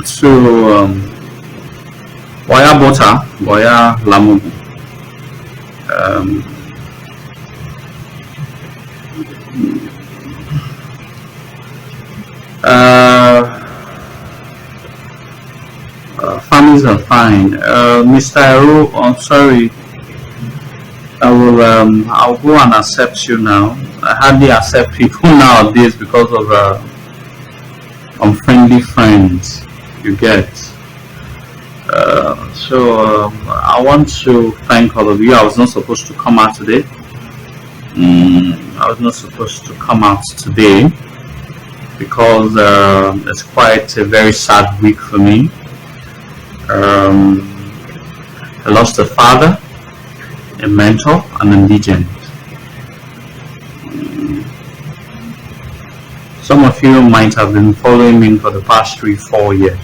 Welcome to Boya Bota, Boya Lamugu. Um, Families are fine. Mr. Ero, I'm sorry. I'll go and accept you now. I hardly accept people nowadays because of unfriendly friends you get. I want to thank all of you. I was not supposed to come out today. I was not supposed to come out today because it's quite a very sad week for me. I lost a father, a mentor, and a legend. Some of you might have been following me for the past 3-4 years,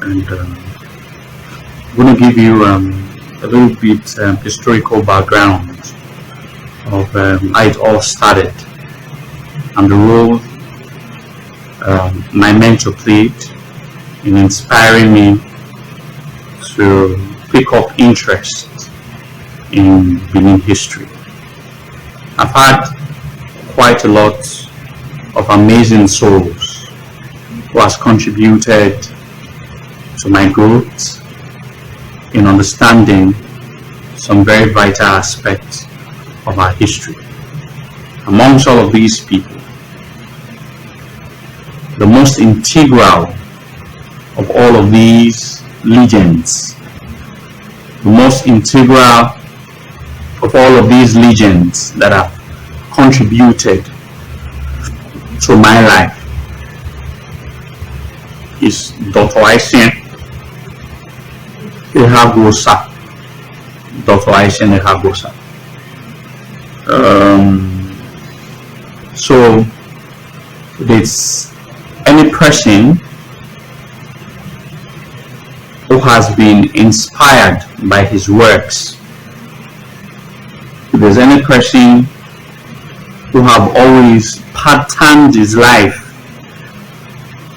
and I'm going to give you a little bit historical background of how it all started and the role my mentor played in inspiring me to pick up interest in Benin history. I've had quite a lot of amazing souls who has contributed to my growth in understanding some very vital aspects of our history. Amongst all of these people, the most integral of all of these legends, the most integral of all of these legends that have contributed to my life is Dr. Ekhaguosa. Dr. Ekhaguosa. So it's any person who has been inspired by his works. If there's any person who have always patterned his life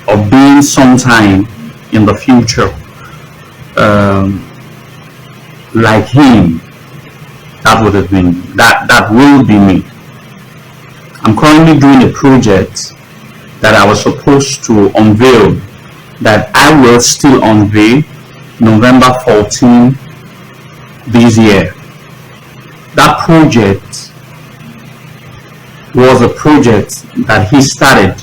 of being sometime in the future like him, that would have been that will be me. I'm currently doing a project that I was supposed to unveil, that I will still unveil November 14 this year. That project was a project that he started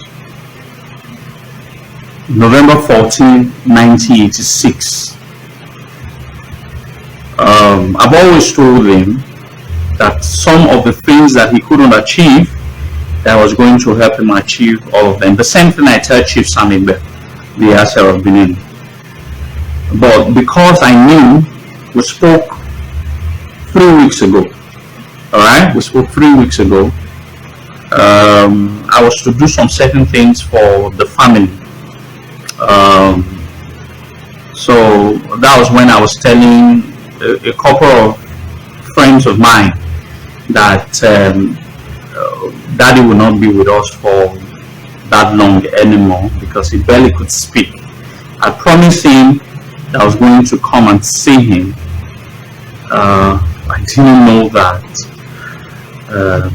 November 14, 1986. I've always told him that some of the things that he couldn't achieve, that I was going to help him achieve all of them. The same thing I tell Chief Samigbe, the Asher of Benin. But because I knew, we spoke 3 weeks ago. Alright, we spoke 3 weeks ago. I was to do some certain things for the family. So that was when I was telling a couple of friends of mine that Daddy will not be with us for that long anymore because he barely could speak. I promised him that I was going to come and see him. I didn't know that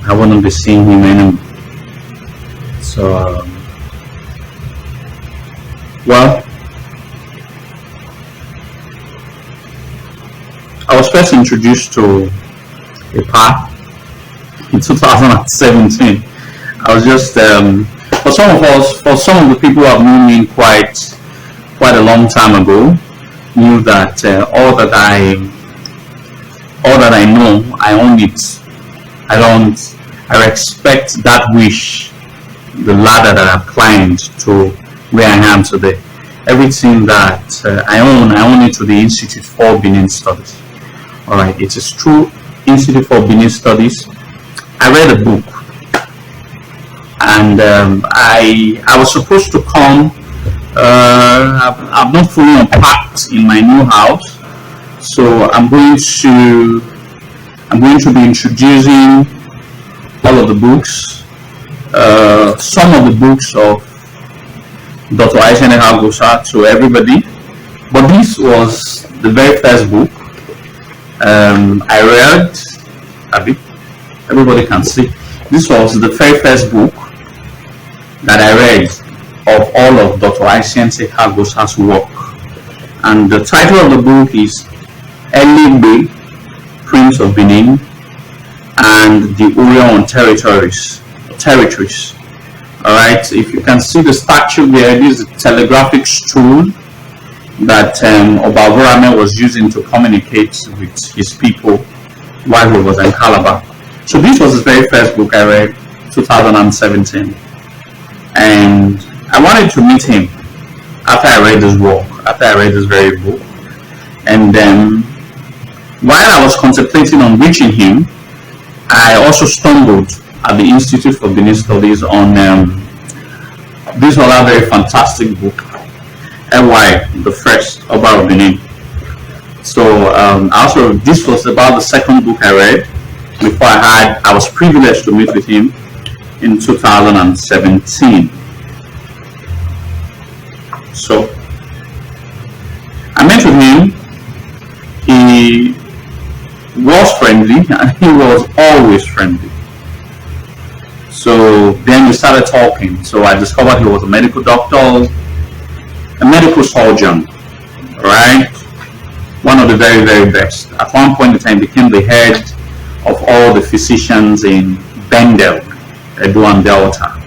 I wouldn't be seeing him anymore. So, well, I was first introduced to a path in 2017. I was just, for some of the people who have known me quite a long time ago, knew that all that I know, I own it. I respect that wish, the ladder that I've climbed to where I am today. Everything that I own it to the Institute for Benin Studies. Alright, it is true Institute for Benin Studies. I read a book, and I was supposed to come. I've not fully unpacked in my new house, so I'm going to be introducing all of the books, some of the books of Dr. Ekhaguosa to everybody, but this was the very first book I read. Everybody can see. This was the very first book that I read of all of Dr. Ekhaguosa's work, and the title of the book is Eligbe, Prince of Benin, and the Orion territories. All right, if you can see the statue there, this is a telegraphic stool that Oba Orhogbua was using to communicate with his people while he was in Calabar. So this was the very first book I read, 2017, and I wanted to meet him after I read this work, after I read this very book. And while I was contemplating on reaching him, I also stumbled at the Institute for Benin Studies on this other very fantastic book, Ewa, the First, Oba of Benin. So also this was about the second book I read before I was privileged to meet with him in 2017. So I met with him. He was friendly, and he was always friendly. So then we started talking. So I discovered he was a medical doctor, a medical surgeon, right? One of the very, very best. At one point in time, became the head of all the physicians in Bendel, Edo and Delta.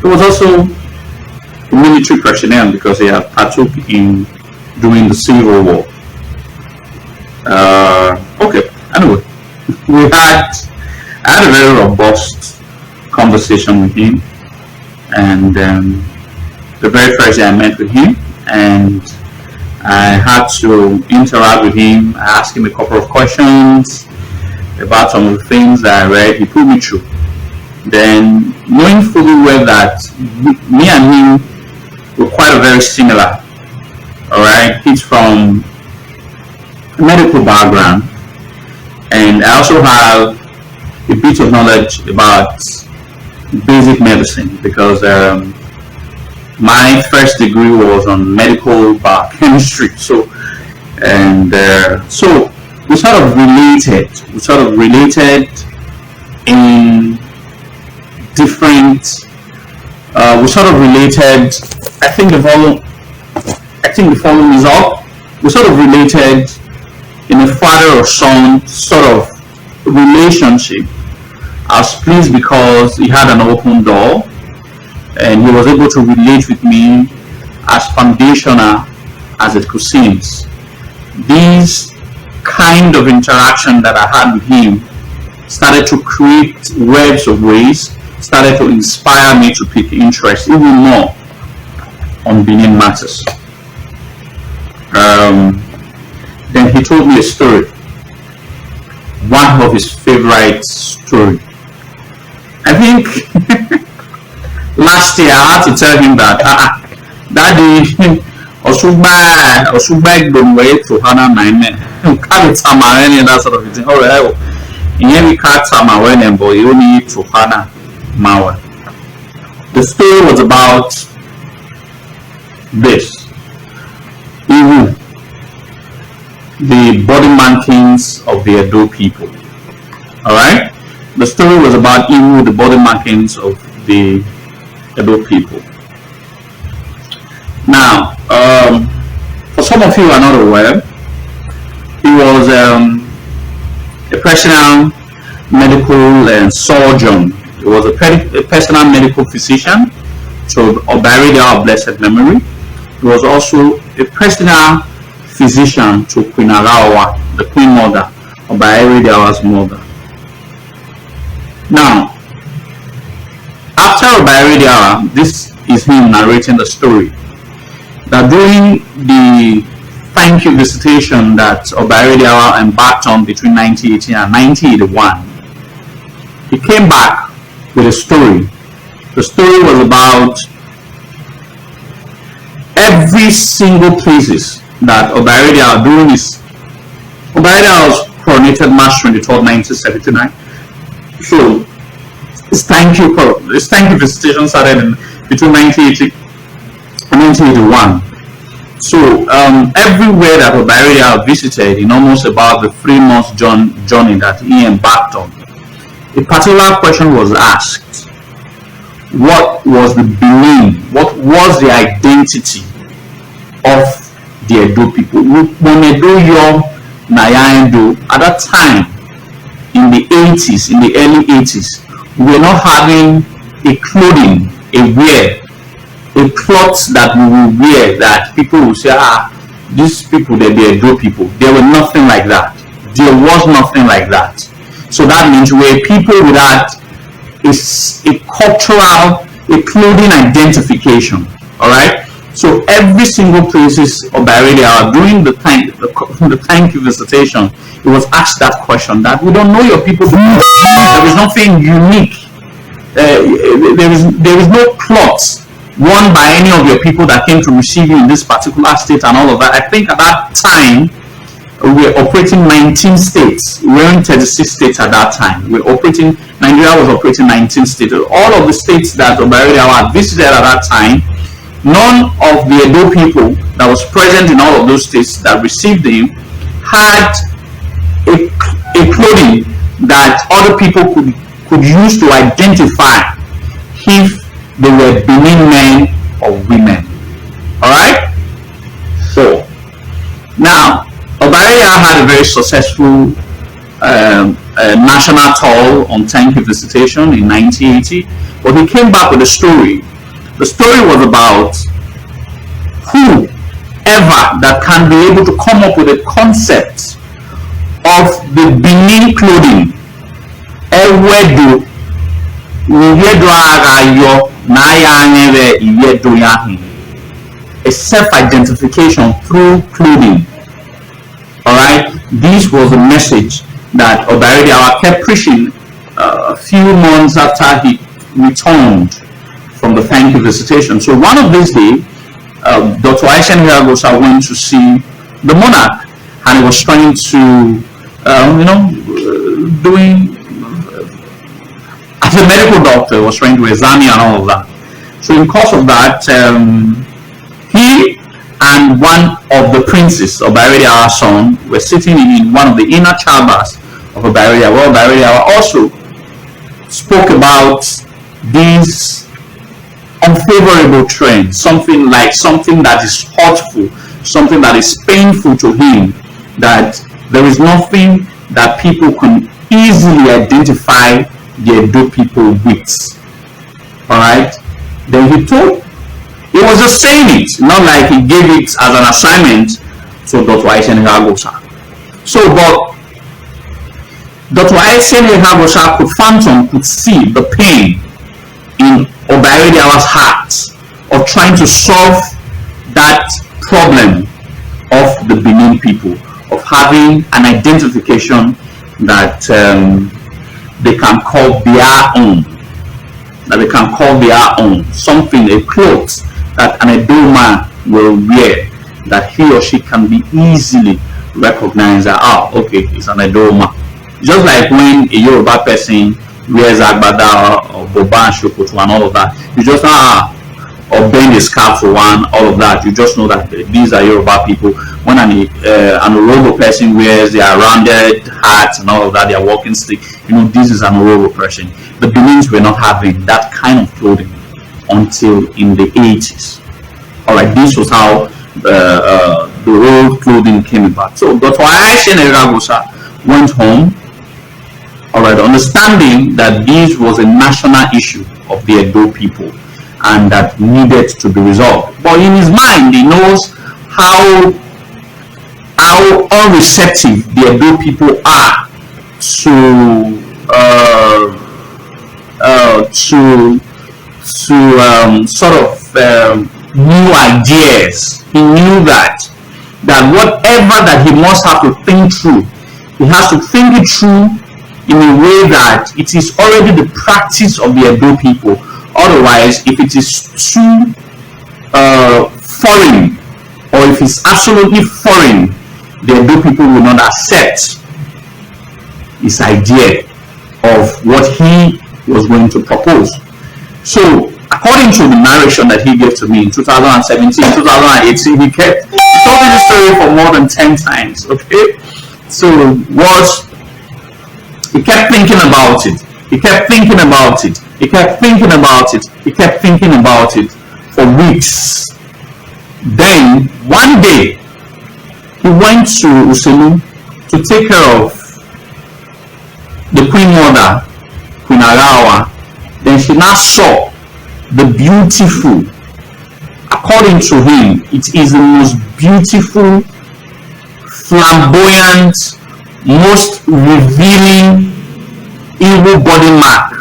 He was also a military personnel because he had partook in during the Civil War. Okay, anyway, I had a very robust conversation with him, and the very first day I met with him, and I had to interact with him. I asked him a couple of questions about some of the things that I read. He put me through. Then, knowing fully well that me and him were quite a very similar, all right, he's from a medical background, and I also have a bit of knowledge about basic medicine because my first degree was on medical biochemistry. So we sort of related. In different. We sort of related. I think the following is up. We sort of related in a father or son sort of relationship. I was pleased because he had an open door, and he was able to relate with me as foundational as it could seem. These kind of interaction that I had with him started to create webs of ways, started to inspire me to pick interest even more on Benin matters. Then he told me a story, one of his favorite stories. I think last year I had to tell him that Daddy Osugba don't wait to Hana Nine can't Tamarene that sort of thing. Alright, we can't Tamarene, but you need to Hana Mawa. The story was about this. Iwu, the body markings of the Edo people. Alright? The story was about Iwu, the body markings of the Edo people. Now, for some of you who are not aware, he was a personal medical surgeon. He was a personal medical physician to Oba Orhogbua of blessed memory. He was also a personal physician to Queen Arawa, the Queen Mother, Oba Orhogbua's mother. Now, after Oba Orhogbua, this is him narrating the story, that during the thank you visitation that Oba Orhogbua embarked on between 1980 and 1981, he came back with a story. The story was about every single places that Oba Orhogbua during his Oba Orhogbua was coronated March 23rd, 1979. So his thank you visitation started between 1980 1981. So everywhere that Oba visited in almost about the 3 months journey that he embarked on, a particular question was asked: what was the Benin? What was the identity of the Edo people? At that time, in the 80s, in the early 80s, we were not having a clothing, a cloth that we will wear that people will say, these people, they're Edo people. There was nothing like that. There was nothing like that. So that means we're people without a cultural, a clothing identification. All right. So every single places of Oba during the thank you visitation, it was asked that question: that we don't know your people. There is nothing unique. There is no cloth worn by any of your people that came to receive you in this particular state and all of that. I think at that time we were operating 19 states. We were in 36 states at that time. Nigeria was operating 19 states. All of the states that Oba had visited at that time, none of the Edo people that was present in all of those states that received him had a clothing that other people could use to identify if they were Benin men or women. Alright? So, now, Oba had a very successful national tour on thank you visitation in 1980, but he came back with a story. The story was about whoever that can be able to come up with a concept of the Benin clothing. A self-identification through clothing. Alright, this was a message that Oba kept preaching a few months after he returned from the thank you visitation. So one of these days, Dr. Ekhaguosa went to see the monarch, and he was trying to, doing as a medical doctor, was trying to examine and all of that. So in course of that, he and one of the princes of Oba son were sitting in one of the inner chambers of Oba where Oba also spoke about these unfavorable trends, something that is hurtful, something that is painful to him, that there is nothing that people can easily identify the Edo people with. Alright? Then he was just saying it, not like he gave it as an assignment to Dr. Ekhaguosa. So, but Dr. Ekhaguosa could see the pain in Oba heart of trying to solve that problem of the Benin people, of having an identification that they can call their own, something, a clothes that an Edo man will wear, that he or she can be easily recognized that, okay, it's an Edo man. Just like when a Yoruba person wears agbada or boba and shokoto and all of that, you just or bend a scarf for one, all of that, you just know that these are Yoruba people. When an Orobo person wears their rounded hats and all of that, their walking stick, this is an Orobo person. The Benins were not having that kind of clothing until in the 80s. Alright, this was how the old clothing came about. So Dr. Ekhaguosa went home, alright, understanding that this was a national issue of the Edo people and that needed to be resolved. But in his mind, he knows how unreceptive the Edo people are to sort of new ideas. He knew that whatever that he must have to think through, he has to think it through in a way that it is already the practice of the Edo people. Otherwise, if it is too foreign, or if it's absolutely foreign, the Edo people will not accept his idea of what he was going to propose. So, according according to the narration that he gave to me in 2017, 2018, he told me the story for more than 10 times. Okay, so he kept thinking about it. He kept thinking about it. He kept thinking about it. He kept thinking about it for weeks. Then one day he went to Uselu to take care of the Queen Mother, Queen Arawa. Then she now saw the beautiful, according to him, it is the most beautiful, flamboyant, most revealing evil body mark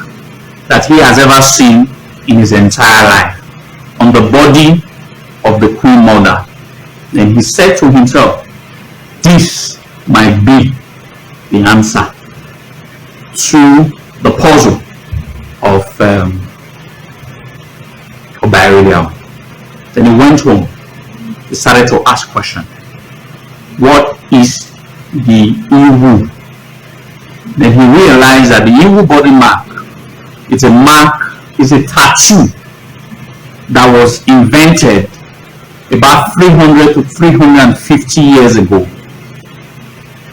that he has ever seen in his entire life on the body of the Queen Mother. Then he said to himself, this might be the answer to the puzzle of Oba Orhogbua. Then he went home. He started to ask questions. What is the Iwu? Then he realized that the Iwu body mark is a tattoo that was invented about 300 to 350 years ago,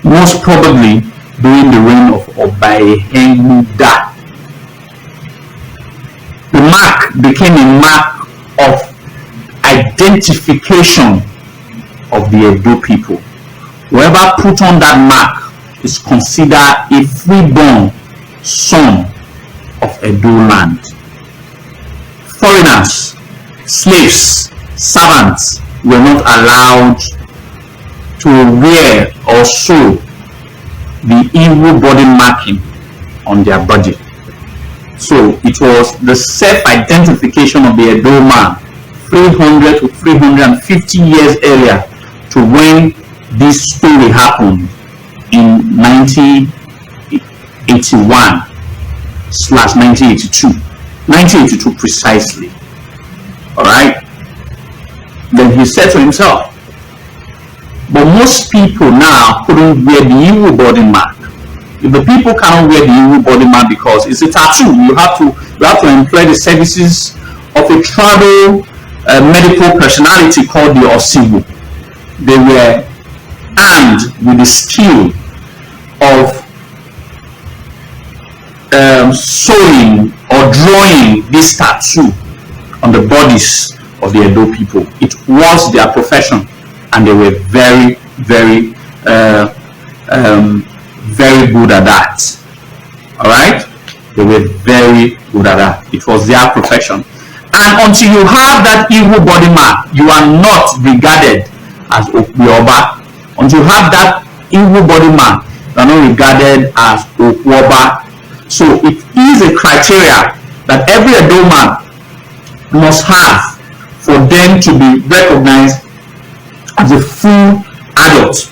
most probably during the reign of Oba Orhogbua. The mark became a mark of identification of the Edo people. Whoever put on that mark is considered a freeborn son of Edo land. Foreigners, slaves, servants were not allowed to wear or sew the evil body marking on their body. So it was the self-identification of the Edo man 300 to 350 years earlier to when this story happened in 1981/1982 precisely. Alright? Then he said to himself, but most people now couldn't wear the evil body mark. If the people cannot wear the evil body mark because it's a tattoo, you have to employ the services of a tribal medical personality called the Osibu. They were armed with the skill of sewing or drawing this tattoo on the bodies of the Edo people. It was their profession, and they were very, very, very good at that. All right, they were very good at that. It was their profession, and until you have that evil body mark, you are not regarded as Okwoba. Until you have that evil body mark, you are not regarded as Okwoba. So it is a criteria that every Edo man must have for them to be recognized as a full adult.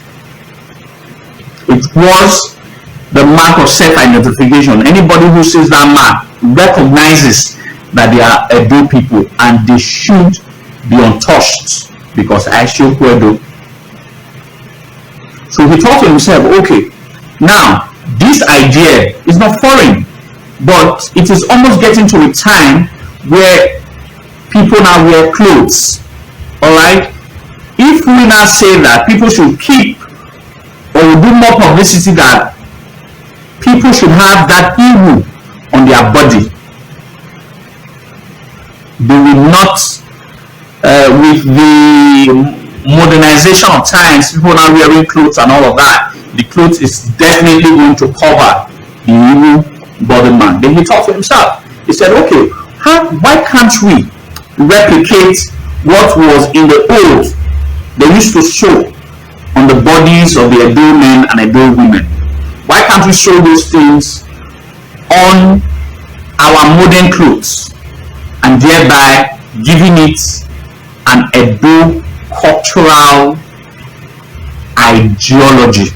It was the mark of self-identification. Anybody who sees that mark recognizes that they are Edo people and they should be untouched because I show Edo. So he thought to himself, okay, now this idea is not foreign, but it is almost getting to a time where people now wear clothes. Alright? If we now say that people should keep or do more publicity that people should have that evil on their body, they will not, with the modernization of times, people now wearing clothes and all of that, the clothes is definitely going to cover the evil body man. Then he thought to himself, he said, okay, why can't we replicate what was in the old they used to sew on the bodies of the Edo men and Edo women? Why can't we sew those things on our modern clothes and thereby giving it an Edo cultural ideology?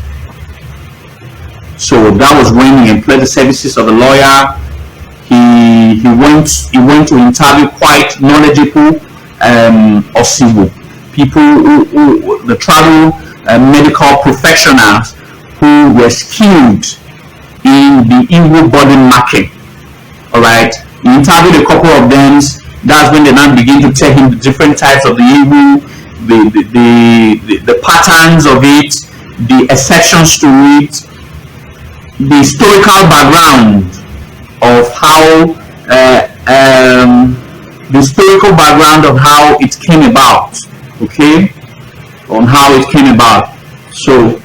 So that was when he employed the services of a lawyer. He went to interview quite knowledgeable Osibo, people who the travel medical professionals who were skilled in the evil body marking. All right, he interviewed a couple of them. That's when they now begin to tell him the different types of the Iwu, the patterns of it, the exceptions to it, the historical background of how it came about. Okay, on how it came about. So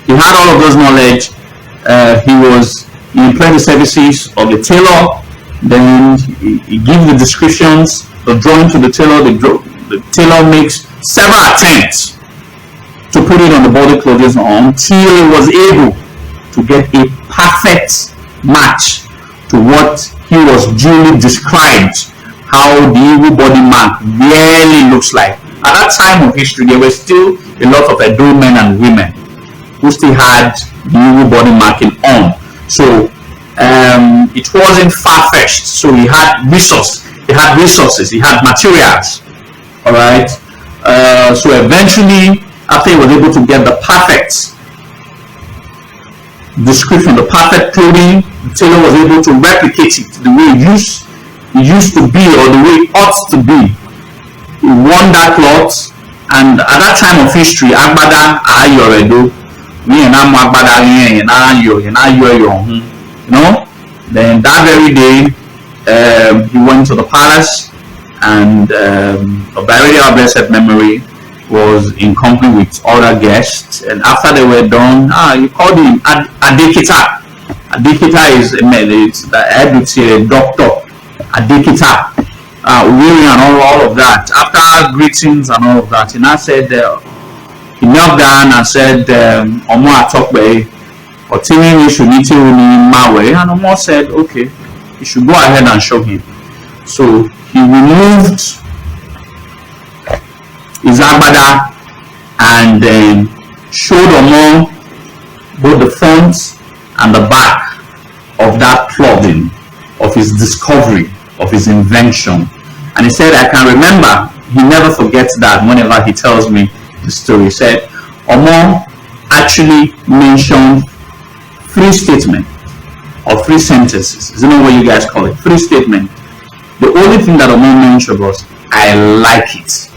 he had all of those knowledge. He employed the services of the tailor. Then he gives the descriptions, the drawing to the tailor. The tailor makes several attempts to put it on the body clothes until he was able to get a perfect match to what he was duly described, how the Igbo body mark really looks like. At that time of history, there were still a lot of Edo men and women who still had the Igbo body marking on. So it wasn't far-fetched. So he had resources, he had materials. All right. So eventually, after he was able to get the perfect description, the perfect clothing, the tailor was able to replicate it the way it used to be, or the way it ought to be. He won that cloth, and at that time of history, agbada ayoredo, then that very day, he went to the palace, and Oba of blessed memory was in company with other guests, and after they were done, you called him Adekita. Adekita is the head with a doctor. Adekita, and all of that. After greetings and all of that, he now said, he knelt down and said, Omo Atokbe, Otini Shuniti Uni Mawe, and Omo said, okay, you should go ahead and show him. So he removed his agbada and then showed Omo both the front and the back of that clothing, of his discovery, of his invention. And he said, I can remember, he never forgets that whenever he tells me the story. He said, Omo actually mentioned 3 statements or 3 sentences. I don't know what you guys call it. 3 statements. The only thing that Omo mentioned was, I like it.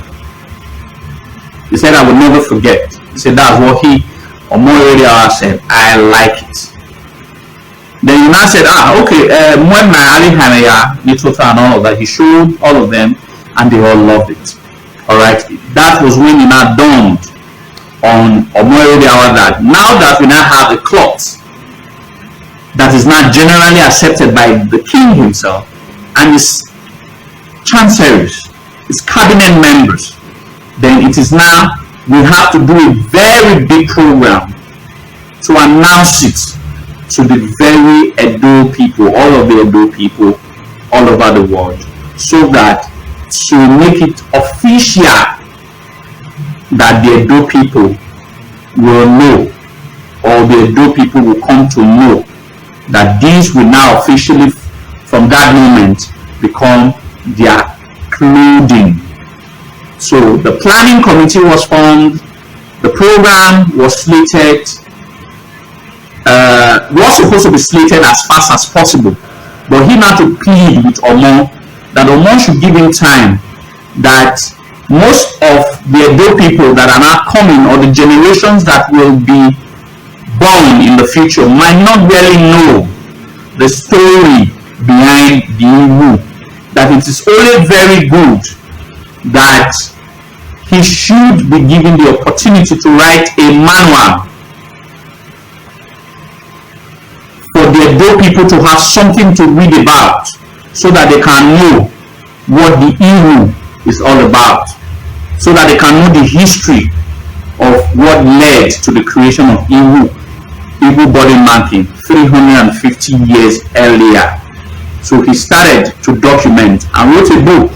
He said, I will never forget. He said, that's what Omo Radio said, I like it. Then he now said, okay, when my Ali Hanaya, Nitota and all of that, he showed all of them and they all loved it. Alright, that was when he now dawned on Omo Radio that now that we now have a cloth that is now generally accepted by the king himself and his chancelleries, his cabinet members, then it is now, we have to do a very big program to announce it to the very Edo people, all of the Edo people all over the world, so that to make it official that the Edo people will know, or the Edo people will come to know that these will now officially, from that moment, become their clothing. So the planning committee was formed, the program was slated, was supposed to be slated as fast as possible, but he had to plead with Omo that Omo should give him time, that most of the Edo people that are now coming, or the generations that will be born in the future, might not really know the story behind the Iwu, that it is only very good that he should be given the opportunity to write a manual for the Edo people to have something to read about, so that they can know what the Iwu is all about, so that they can know the history of what led to the creation of Iwu body marking 350 years earlier. So he started to document and wrote a book,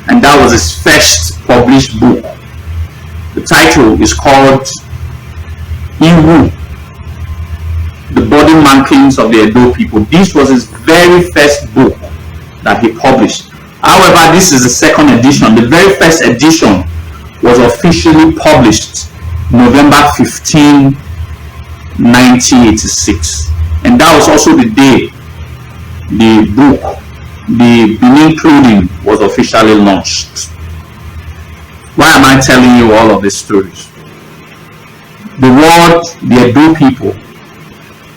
and that was his first published book. The title is called Iwu, the body markings of the Edo people. This was his very first book that he published. However, this is the second edition. The very first edition was officially published November 15, 1986, and that was also the day the book the Benin clothing was officially launched. Why am I telling you all of these stories? The world, the Edo people,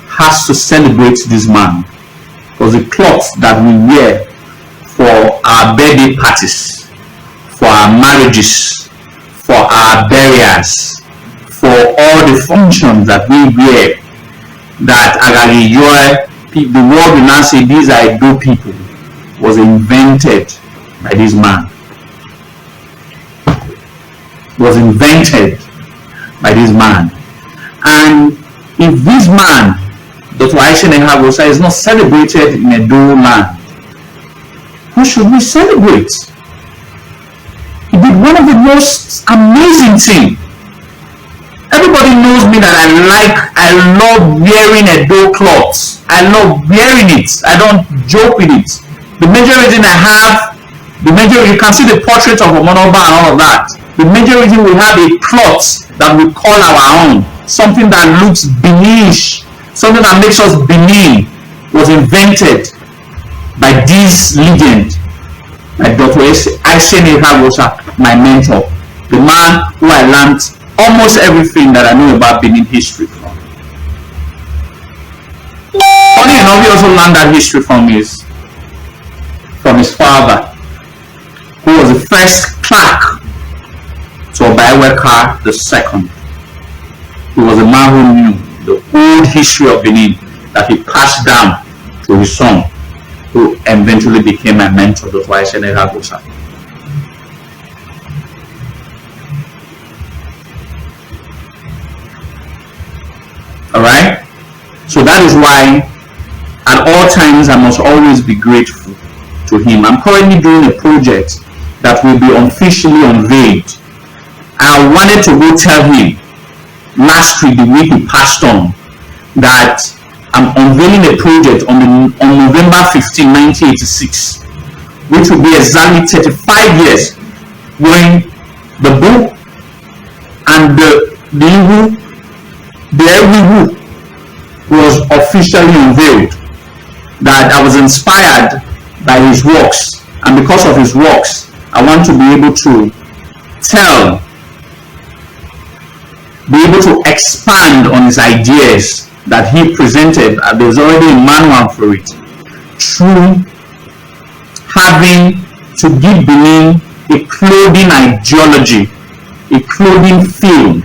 has to celebrate this man, because the clothes that we wear for our birthday parties, for our marriages, for our burials, for all the functions that we wear, that the world will now say these are Edo people, was invented by this man. Was invented by this man. And if this man, Dr. Ekhaguosa, is not celebrated in Edo land, who should we celebrate? He did one of the most amazing things. Everybody knows me that I love wearing Edo clothes. I love wearing it. I don't joke with it. The major reason you can see the portrait of Oba and all of that. The major reason we have a cloth that we call our own, something that looks Beninish, something that makes us Benin, was invented by this legend, by Dr. Ekhaguosa, my mentor, the man who I learned almost everything that I know about Benin history from. Funny enough, he also learned that history from his father, who was the first clerk to Oba Orhogbua II. He was a man who knew the old history of Benin that he passed down to his son, who eventually became my mentor, Dr. Ekhaguosa. Alright? So that is why at all times I must always be grateful to him. I'm currently doing a project that will be officially unveiled. I wanted to go tell him last week, the week he passed on, that I'm unveiling a project on November 15, 1986, which will be exactly 35 years when the book and the Iwu was officially unveiled. That I was inspired by his works, and because of his works, I want to be able to expand on his ideas that he presented. There's already a manual for it, through having to give Benin a clothing ideology, a clothing feel.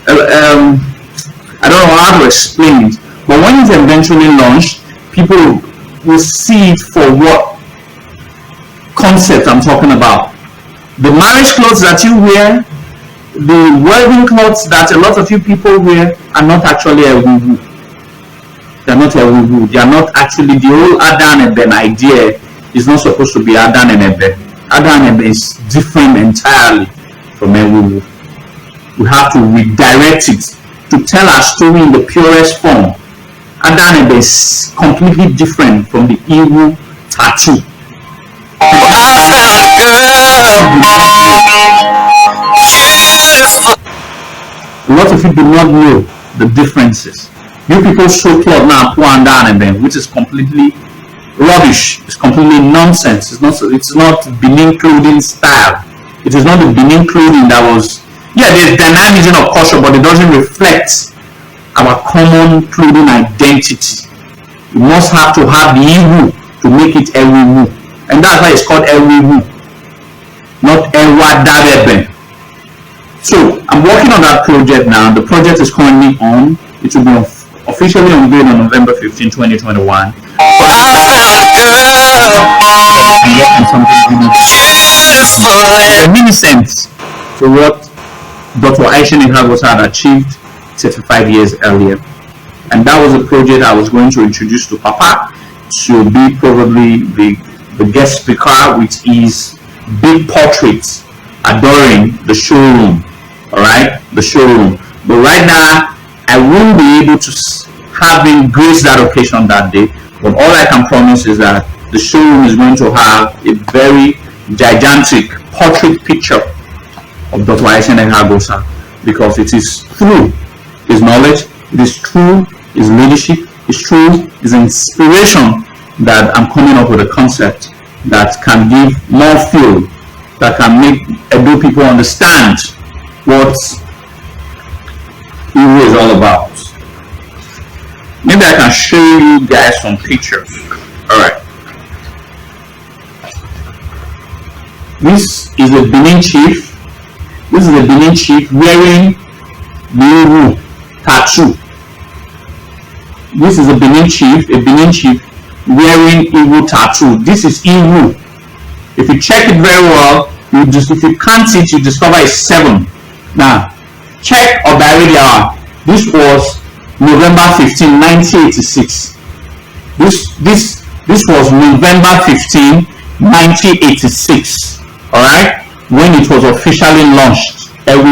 I don't know how to explain it, but when it's eventually launched, people will see it for what concept I'm talking about. The marriage clothes that you wear, the wedding clothes that a lot of you people wear, are not actually a woo-woo. They are not a woo-woo. They are not actually, the whole Ada and Eben idea is not supposed to be Ada and Eben. Ada and Eben is different entirely from a woo-woo. We have to redirect it to tell our story in the purest form. Ada and Eben is completely different from the Iwu tattoo. A lot of people do not know the differences. You people show cloth now, poor and down and then, which is completely rubbish. It's completely nonsense. It's not Benin clothing style. It is not the Benin clothing that was. Yeah, there's dynamism of culture, but it doesn't reflect our common clothing identity. You must have to have the Iwu to make it Ewiwu, and that's why it's called Ewiwu, not Ewa Dabeben. So I'm working on that project now. The project is currently on. It will be officially unveiled on November 15, 2021. Reminiscent to what Dr. Ekhaguosa had achieved 35 years earlier. And that was a project I was going to introduce to Papa to be probably the guest speaker with his big portraits adoring the showroom. Alright, the showroom. But right now, I won't be able to have him grace that occasion that day. But all I can promise is that the showroom is going to have a very gigantic portrait picture of Dr. Ekhaguosa, because it is through his knowledge, it is through his leadership, it's through his inspiration that I'm coming up with a concept that can give more feel, that can make Edo people understand what Iwo is all about. Maybe I can show you guys some pictures. Alright. This is a Benin chief. This is a Benin chief wearing the Iwo tattoo. This is a Benin chief wearing Iwo tattoo. This is Iwo. If you check it very well, if you count it, you discover it's 7. Now, check Oba Orhogbua. This was November 15, 1986. This was November 15, 1986. Alright? When it was officially launched. Oba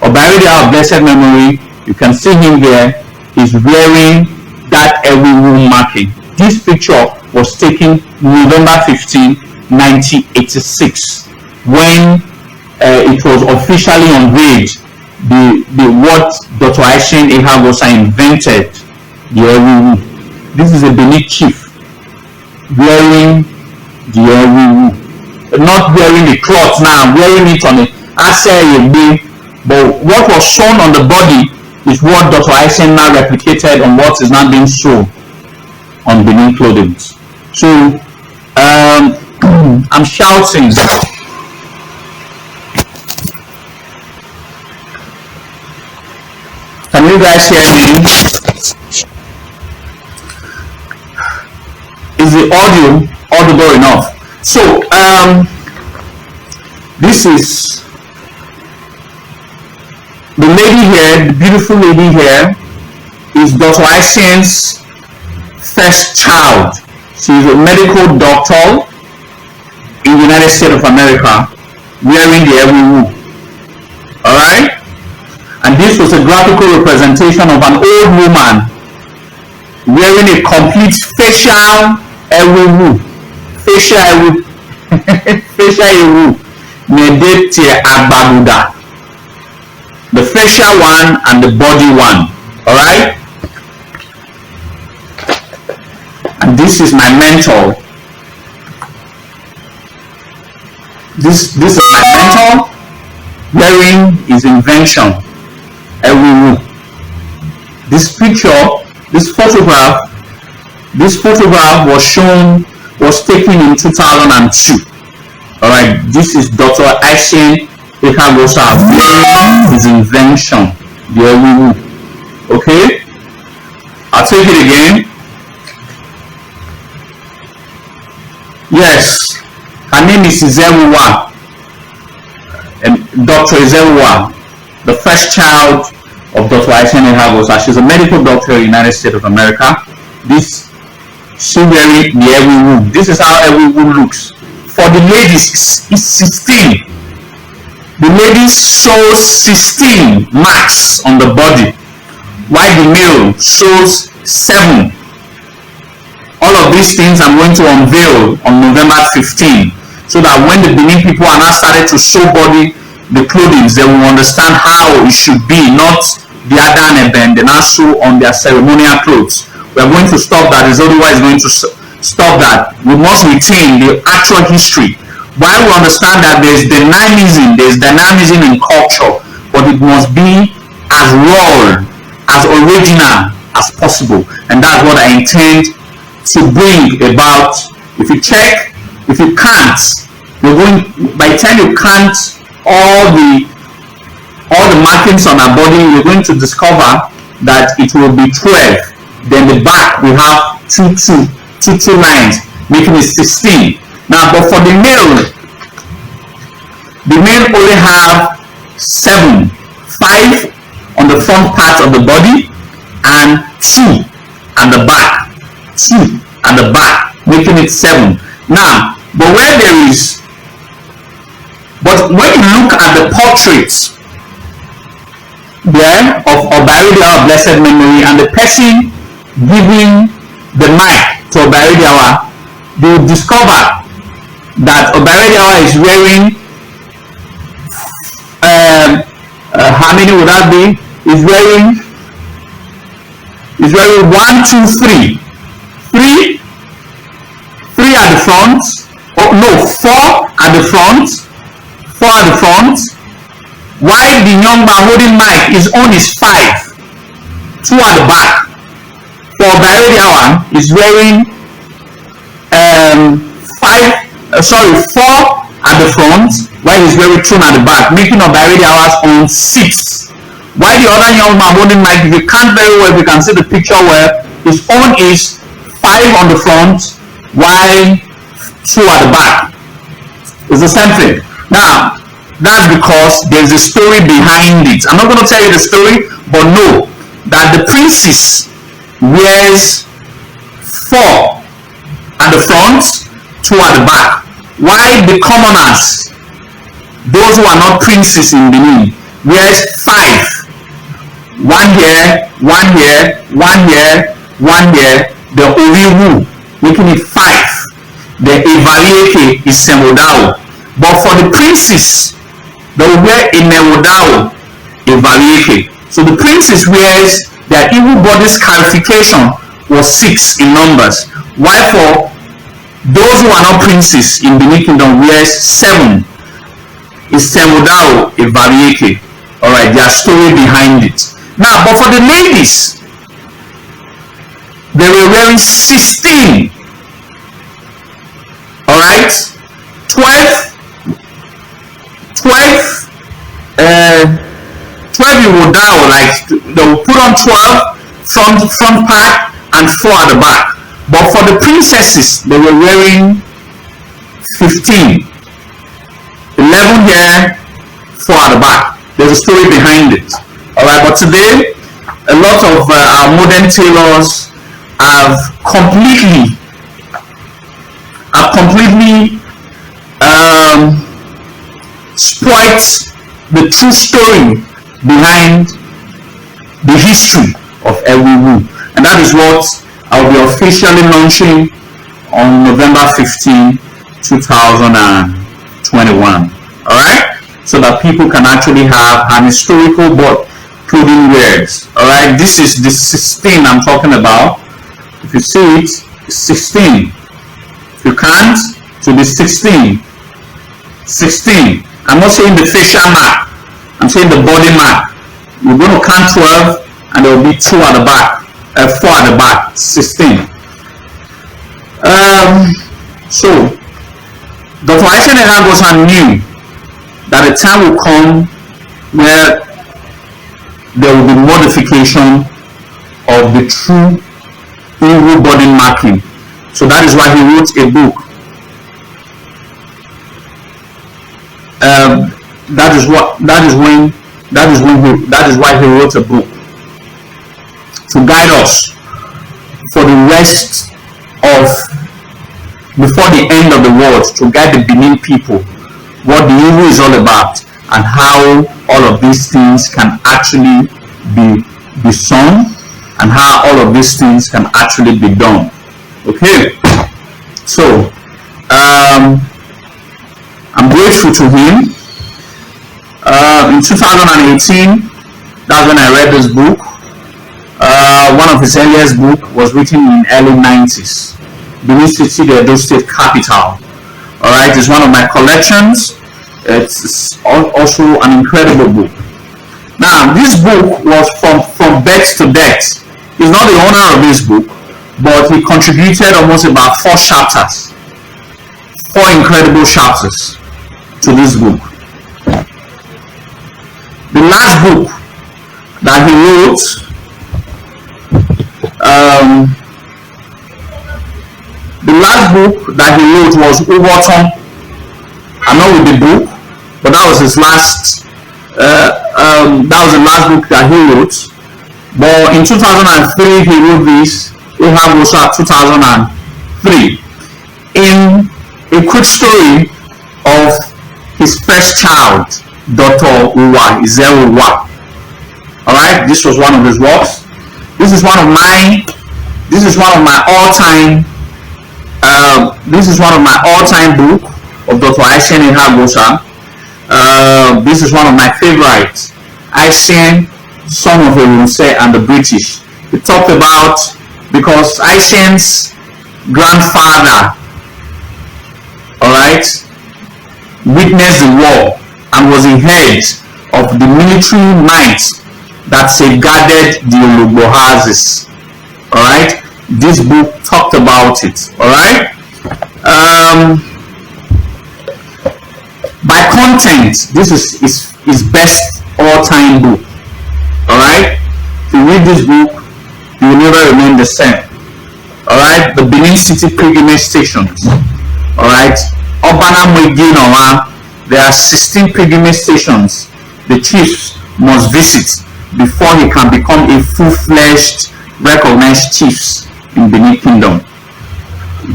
Orhogbua of blessed memory, you can see him there. He's wearing that Ewiwu marking. This picture was taken November 15, 1986, when it was officially unveiled the what Dr. Ekhaguosa invented, the Ewiwu. This is a Benin chief wearing the Ewiwu, not wearing the cloth now, wearing it on the but what was sewn on the body is what Dr. Ekhaguosa now replicated on what is now being sewn on Benin clothing. So I'm shouting. Can you guys hear me? Is the audio audible enough? So this is the lady here, the beautiful lady here, is Dr. Ekhaguosa's first child. She's a medical doctor in the United States of America, wearing the Ewiwu. Alright? And this was a graphical representation of an old woman wearing a complete facial Ewiwu. Facial Ewiwu. Facial Ewiwu. Nedete Agbaguda. The facial one and the body one. Alright? And this is my mentor. This is my mentor wearing his invention, Ewiwu. This picture, this photograph was taken in 2002. Alright, this is Dr. Ekhaguosa wearing his invention, the Ewiwu. Okay? I'll take it again. Yes, her name is Izoduwa, Dr. Izoduwa, the first child of Dr. Ekhaguosa. She's a medical doctor in the United States of America. She wearing the Ewiwu. This is how Ewiwu looks. For the ladies, it's 16. The ladies shows 16 marks on the body, while the male shows 7. All of these things I'm going to unveil on November 15, so that when the Benin people are now started to show body the clothing, they will understand how it should be, not the Adan and then also on their ceremonial clothes. We are going to stop that. Izoduwa is going to stop that. We must retain the actual history. While we understand that there's dynamism in culture, but it must be as raw, as original as possible, and that's what I intend to bring about. If you can't, you're going, by the time you count all the markings on our body, you're going to discover that it will be 12. Then the back we have two lines, making it 16. Now, but for the male only have 7, 5 on the front part of the body and 2 at the back. 2 at the back, making it 7. Now, but when you look at the portraits there of Oba Orhogbua of blessed memory and the person giving the mic to Oba Orhogbua, they will discover that Oba Orhogbua is wearing how many would that be? Is wearing 1, 2, 3. 3, the front. Oh no, 4 at the front. 4 at the front. While the young man holding mic, his own is 5. 2 at the back. For Baradiawan is wearing 4 at the front, while he's wearing 2 at the back, making of Baradiawan's own 6. While the other young man holding mic, if you can't very well, if you can see the picture where his own is 5 on the front, while 2 at the back. It's the same thing. Now, that's because there's a story behind it. I'm not going to tell you the story, but know that the princess wears 4 at the front, 2 at the back, while the commoners, those who are not princes in Benin, wears 5. 1 here, 1 here, 1 here, 1 here. The Oriwu, making it 5. The Evalieke is Semodao. But for the princes, they will wear a Nemodao Evalieke. So the princess wears their evil body's scarification was 6 in numbers, while for those who are not princes in Benin Kingdom wears 7. Is Semodao Evalieke. Alright, there's story behind it. Now, but for the ladies, they were wearing 16. Alright, 12 you will down, like they will put on 12 front part and 4 at the back. But for the princesses, they were wearing 15. 11 here, 4 at the back. There's a story behind it. Alright, but today, a lot of our modern tailors have completely spoilt the true story behind the history of Ewiwu, and that is what I'll be officially launching on November 15, 2021. Alright, so that people can actually have an historical but clothing wears. Alright, this is the 16 I'm talking about. If you see it, it's 16. If you can't, to be 16. 16. I'm not saying the facial mark, I'm saying the body mark. You're going to count 12 and there will be 2 at the back, 4 at the back, 16. So Dr. Ekhaguosa knew that a time will come where there will be modification of the true evil body marking. So that is why he wrote a book. That is why he wrote a book to guide us for the rest of, before the end of the world, to guide the Benin people what the evil is all about and how all of these things can actually be sung and how all of these things can actually be done. Okay, so I'm grateful to him. In 2018, that's when I read this book. One of his earliest book was written in early 90s. Benin City, the Edo State capital. Alright, it's one of my collections. It's also an incredible book. Now, this book was from birth to death. He's not the owner of this book, but he contributed almost about 4 chapters. 4 incredible chapters to this book. The last book that he wrote, was Uboton. I'm not with the book, but that was his last. That was the last book that he wrote. But in 2003, he wrote this. Ekhaguosa 2003. In a quick story of his first child, Dr. Izoduwa. Alright, this was one of his works. This is one of my all-time book of Dr. Ekhaguosa. This is one of my favorites. Son of Erunse and the British. He talked about, because Aisen's grandfather witnessed the war and was the head of the military might that safeguarded the Olugbo. All right, this book talked about it. All right. By content, this is his best all-time book. All right. If you read this book, you will never remain the same. All right. The Benin City pilgrimage stations. All right. There are 16 pilgrimage stations the chief must visit before he can become a full-fledged, recognized chief in Benin Kingdom.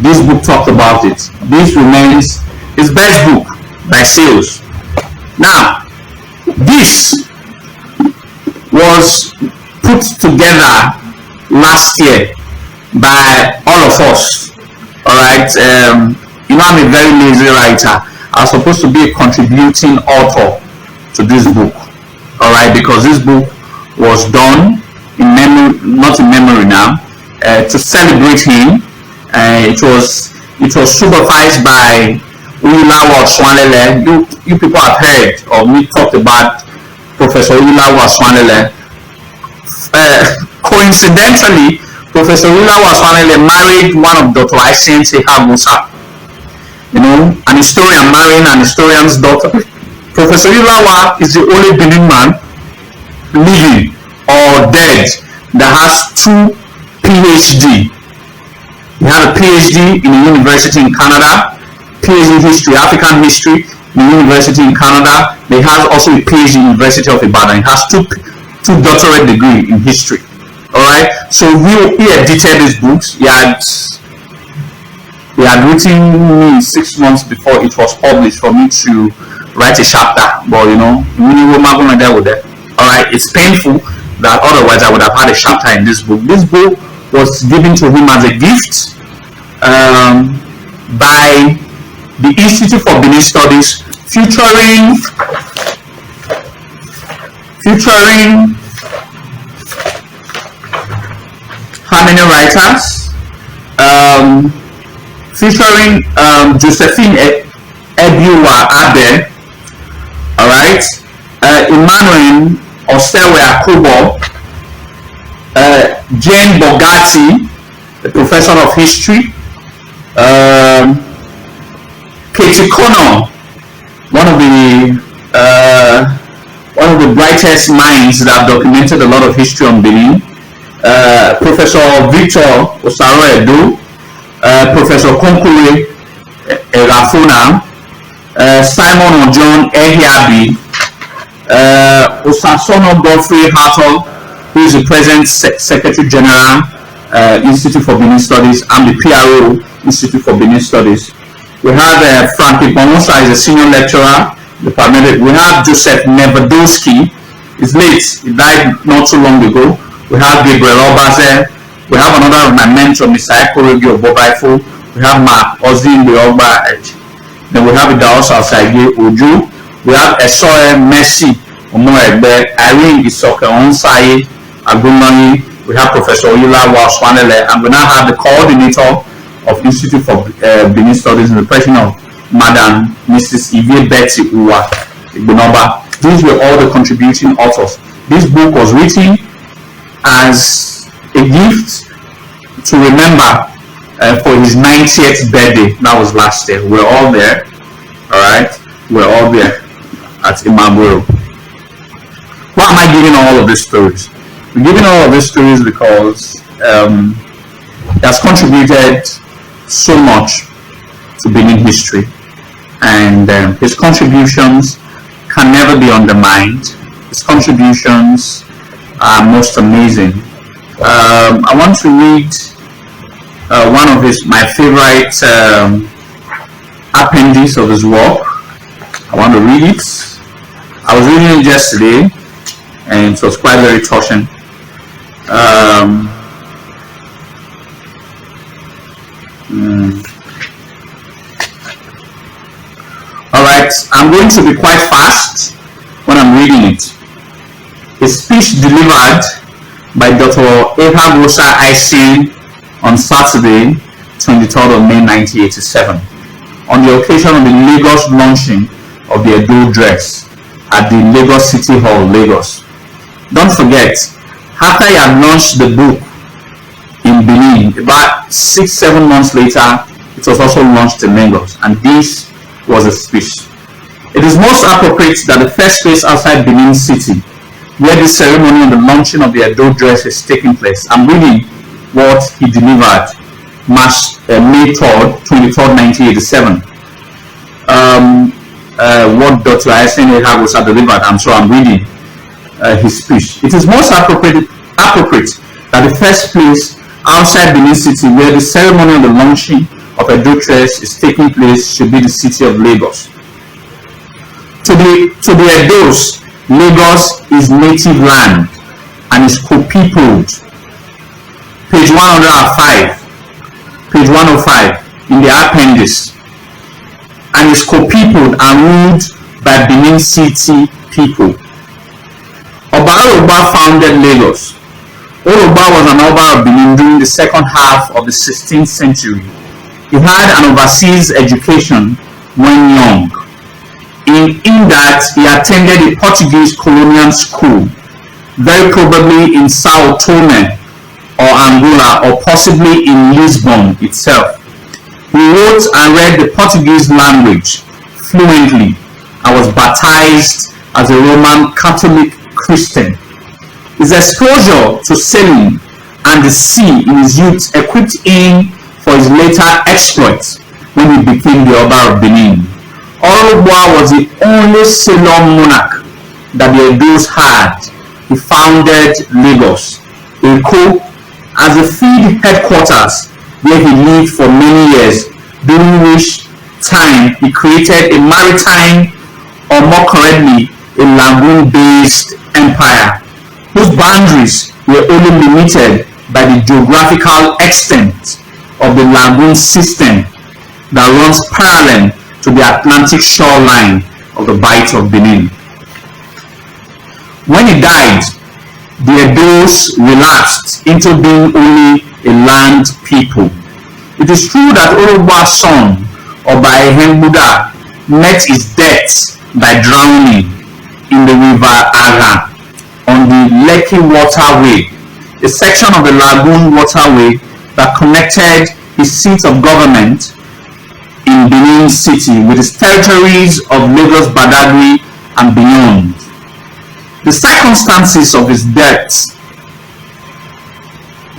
This book talked about it. This remains his best book by sales. Now, this was put together last year by all of us. All right. I'm a very lazy writer. I was supposed to be a contributing author to this book. All right, because this book was done in memory, not in memory now, to celebrate him. It was supervised by Uyulawa Swanele. You people have heard or we talked about Professor Uyulawa Swanele. Coincidentally, Professor Uyulawa Swanele married one of Dr. Isen's Ekhaguosa. An historian marrying an historian's daughter. Professor Uyulawa is the only Benin man living or dead that has 2 PhD. He had a PhD in a university in Canada, PhD in history, African history in a university in Canada. He has also a PhD in the University of Ibadan. He has two doctorate degree in history. All right. So he edited these books. He had written me 6 months before it was published for me to write a chapter. But all right, it's painful that otherwise I would have had a chapter in this book. This book was given to him as a gift by the Institute for Benin Studies, featuring how many writers? Featuring Josephine Ebiwa Abe, all right, Emmanuel Osewe Akobo, Jane Bogatti, the professor of history, Katie Connor, one of the brightest minds that have documented a lot of history on Benin, Professor Victor Osaro Edo, Professor Konkure Rafuna, Simon Ojon Ehiabi, Osasono Godfrey Hartle, who is the present Secretary General, Institute for Benin Studies, and the PRO, Institute for Benin Studies. We have Frankie Bonosa, is a senior lecturer. We have Joseph Nevadowski, he's late, he died not too long ago. We have Gabriel Obaze. We have another of my mentor, Mr. Ekhaguosa Bobaifo. We have Mark Ozin Beogba. Then we have Idaosa Osage Oju. We have Esoe Messi Omoegbe, Irene Isoke Onsaye Agumani. We have Professor Uyulawa Swanele, and we now have the coordinator of Institute for Benin Studies in the person of Madam Mrs. Ivy Betty Uwa Igbonoba. These were all the contributing authors. This book was written as a gift to remember for his 90th birthday. That was last year. We're all there. All right, we're all there at Imagoro. Why am I giving all of these stories? I'm giving all of these stories because it has contributed so much to Benin history, and his contributions can never be undermined. His contributions are most amazing. I want to read one of my favorite appendix of his work. I want to read it. I was reading it yesterday, and it was quite very touching. Alright, I'm going to be quite fast when I'm reading it. A speech delivered by Dr. Ekhaguosa on Saturday, 23rd of May 1987, on the occasion of the Lagos launching of the Edo dress at the Lagos City Hall, Lagos. Don't forget, after he had launched the book in Benin, about 6-7 months later, it was also launched in Lagos, and this was a speech. It is most appropriate that the first place outside Benin City, where the ceremony on the launching of the Edo dress is taking place. I'm reading what he delivered May 3rd, 23rd, 1987. What Dr. Ekhaguosa delivered, I'm reading his speech. It is most appropriate that the first place outside Benin City where the ceremony on the launching of Edo dress is taking place should be the city of Lagos. To the Edos, Lagos is native land and is co-peopled. Page 105 in the appendix, and is co-peopled and ruled by Benin City people. Oba Orhogbua founded Lagos. Orhogbua was an Oba of Benin during the second half of the 16th century. He had an overseas education when young, in that he attended a Portuguese colonial school, very probably in Sao Tome or Angola, or possibly in Lisbon itself. He wrote and read the Portuguese language fluently and was baptized as a Roman Catholic Christian. His exposure to sailing and the sea in his youth equipped him for his later exploits when he became the Oba of Benin. Orhogbua was the only sailor monarch that the Edos had. He founded Lagos, Eko, as a field headquarters where he lived for many years, during which time he created a maritime, or more correctly, a lagoon-based empire, whose boundaries were only limited by the geographical extent of the lagoon system that runs parallel to the Atlantic shoreline of the Bight of Benin. When he died, the Edos relapsed into being only a land people. It is true that Orhogbua's son, Oba Orhogbua, met his death by drowning in the river Aga on the Lekki Waterway, a section of the Lagoon Waterway that connected his seat of government in Benin City with his territories of Lagos, Badagry, and beyond. The circumstances of his death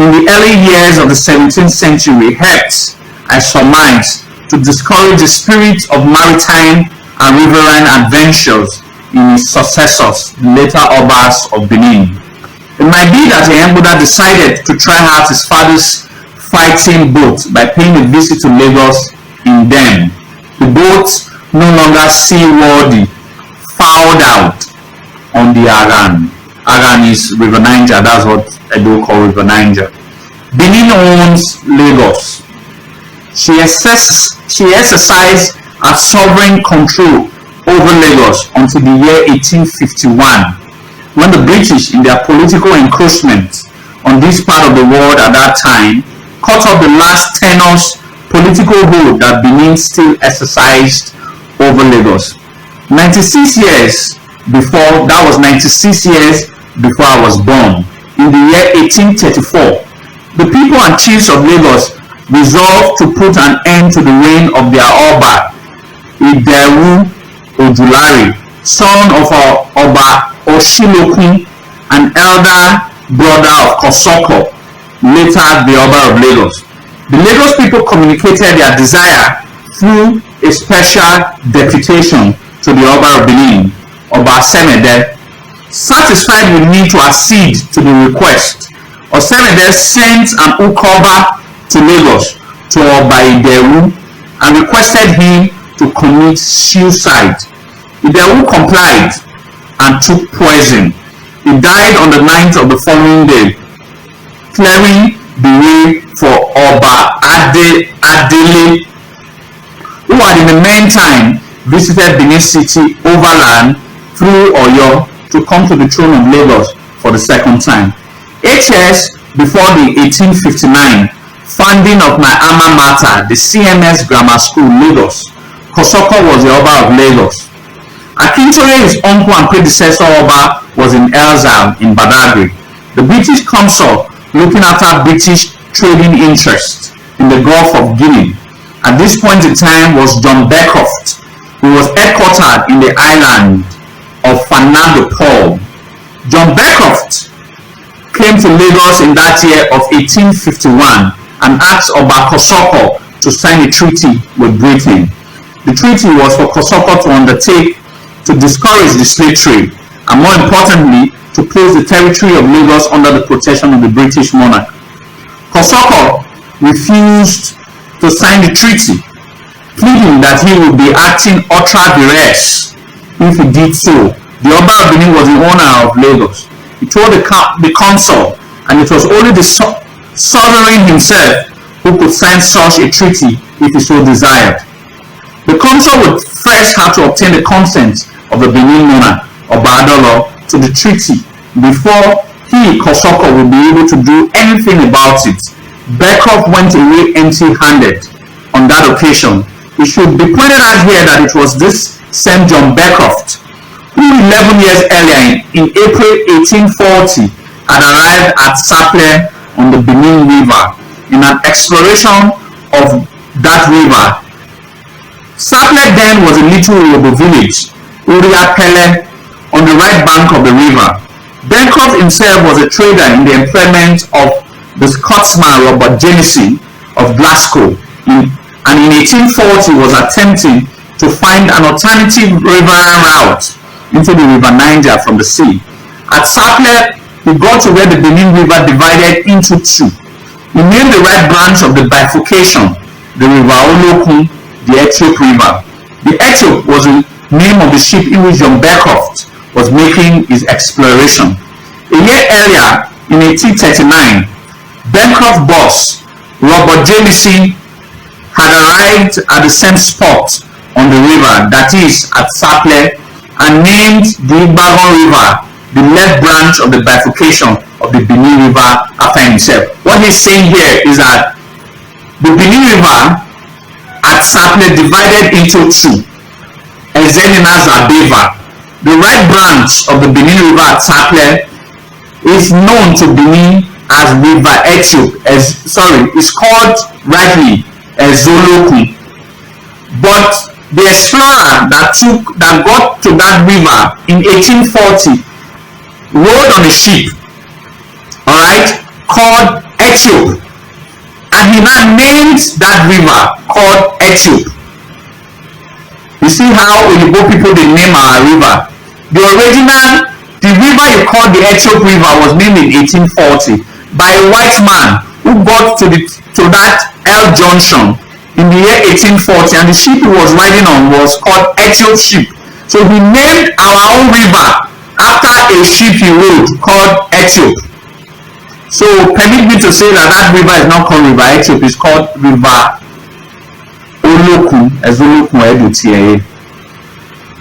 in the early years of the 17th century helped, I surmise, to discourage the spirit of maritime and riverine adventures in his successors, the later Obas of Benin. It might be that Orhogbua decided to try out his father's fighting boat by paying a visit to Lagos in them. The boat, no longer seaworthy, fouled out on the Aran. Aran is River Niger, that's what Edo call River Niger. Benin owns Lagos. She exercised a sovereign control over Lagos until the year 1851, when the British, in their political encroachment on this part of the world at that time, cut off the last tenuous political hold that Benin still exercised over Lagos. 96 years before, that was 96 years before I was born, in the year 1834, the people and chiefs of Lagos resolved to put an end to the reign of their Oba, Izoduwa Ojulari, son of Oba Oshilokun, an elder brother of Kosoko, later the Oba of Lagos. The Lagos people communicated their desire through a special deputation to the Oba of Benin, Oba Osemede. Satisfied with me to accede to the request, Osemede sent an Ukoba to Lagos to Oba Izoduwa and requested him to commit suicide. Izoduwa complied and took poison. He died on the 9th of the following day, clearing the way for Oba Adele, who had in the meantime visited Benin City overland through Oyo to come to the throne of Lagos for the second time. 8 years before the 1859 founding of my alma mater, the CMS Grammar School, Lagos, Kosoko was the Oba of Lagos. Akintore, his uncle and predecessor Oba, was in exile in Badagry. The British consul looking after British trading interests in the Gulf of Guinea at this point in time was John Beckcroft, who was headquartered in the island of Fernando Paul. John Beckcroft came to Lagos in that year of 1851 and asked Oba Kosoko to sign a treaty with Britain. The treaty was for Kosoko to undertake to discourage the slave trade and, more importantly, to place the territory of Lagos under the protection of the British monarch. Kosoko refused to sign the treaty, pleading that he would be acting ultra vires if he did so. The Oba of Benin was the owner of Lagos. He told the consul, and it was only the sovereign himself who could sign such a treaty if he so desired. The consul would first have to obtain the consent of the Benin monarch, Oba Adolo, to the treaty before he, Kosoko, would be able to do anything about it. Beckcroft went away empty-handed on that occasion. It should be pointed out here that it was this same John Beckcroft who 11 years earlier, in April 1840, had arrived at Saple on the Benin River in an exploration of that river. Saple then was a little Yoruba village, Uriapele, on the right bank of the river. Beckcroft himself was a trader in the employment of the Scotsman Robert Jamieson of Glasgow, and in 1840 was attempting to find an alternative riverine route into the river Niger from the sea. At Saple, he got to where the Benin River divided into two. He named the right branch of the bifurcation the river Olokun, the Ethiop River. The Ethiop was the name of the ship in which John Beckcroft was making his exploration. A year earlier, in 1839, Beckcroft's boss, Robert Jamieson, had arrived at the same spot on the river, that is, at Saple, and named the Ibagon River the left branch of the bifurcation of the Benin River after himself. What he's saying here is that the Benin River at Saple divided into two, Ezenina Zabeva. The right branch of the Benin River at Saple is known to Benin as River Ethiop, is called rightly Ezolokun. But the explorer that got to that river in 1840 rode on a ship, alright, called Ethiop, and he now named that river called Ethiop. You see how Oyibo people they name our river. The river you call the Ethiop River was named in 1840 by a white man who got to that L junction in the year 1840, and the ship he was riding on was called Ethiop ship. So he named our own river after a ship he rode called Ethiop. So permit me to say that river is not called River Ethiop, it's called River Olokun, Ezolokun Edutia.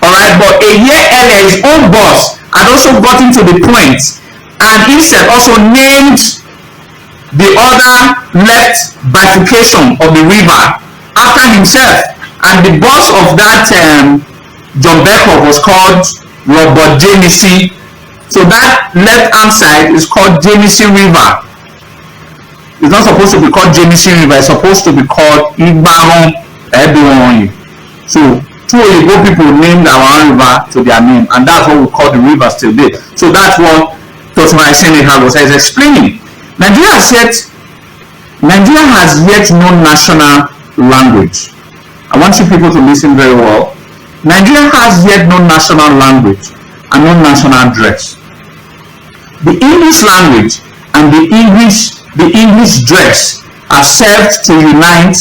Alright, but a year earlier, his own boss had also gotten to the point, and instead also named the other left bifurcation of the river after himself, and the boss of that John Beckcroft was called Robert Jamieson. So that left hand side is called Jamieson River. It's not supposed to be called Jamieson River, it's supposed to be called Ibaron Edwin. So two Oyibo people named our own river to their name, and that's what we call the river still today. So that's what Dr. Ekhaguosa is explaining. Nigeria has yet no national language. I want you people to listen very well. Nigeria has yet no national language and no national dress. The English language and the English dress have served to unite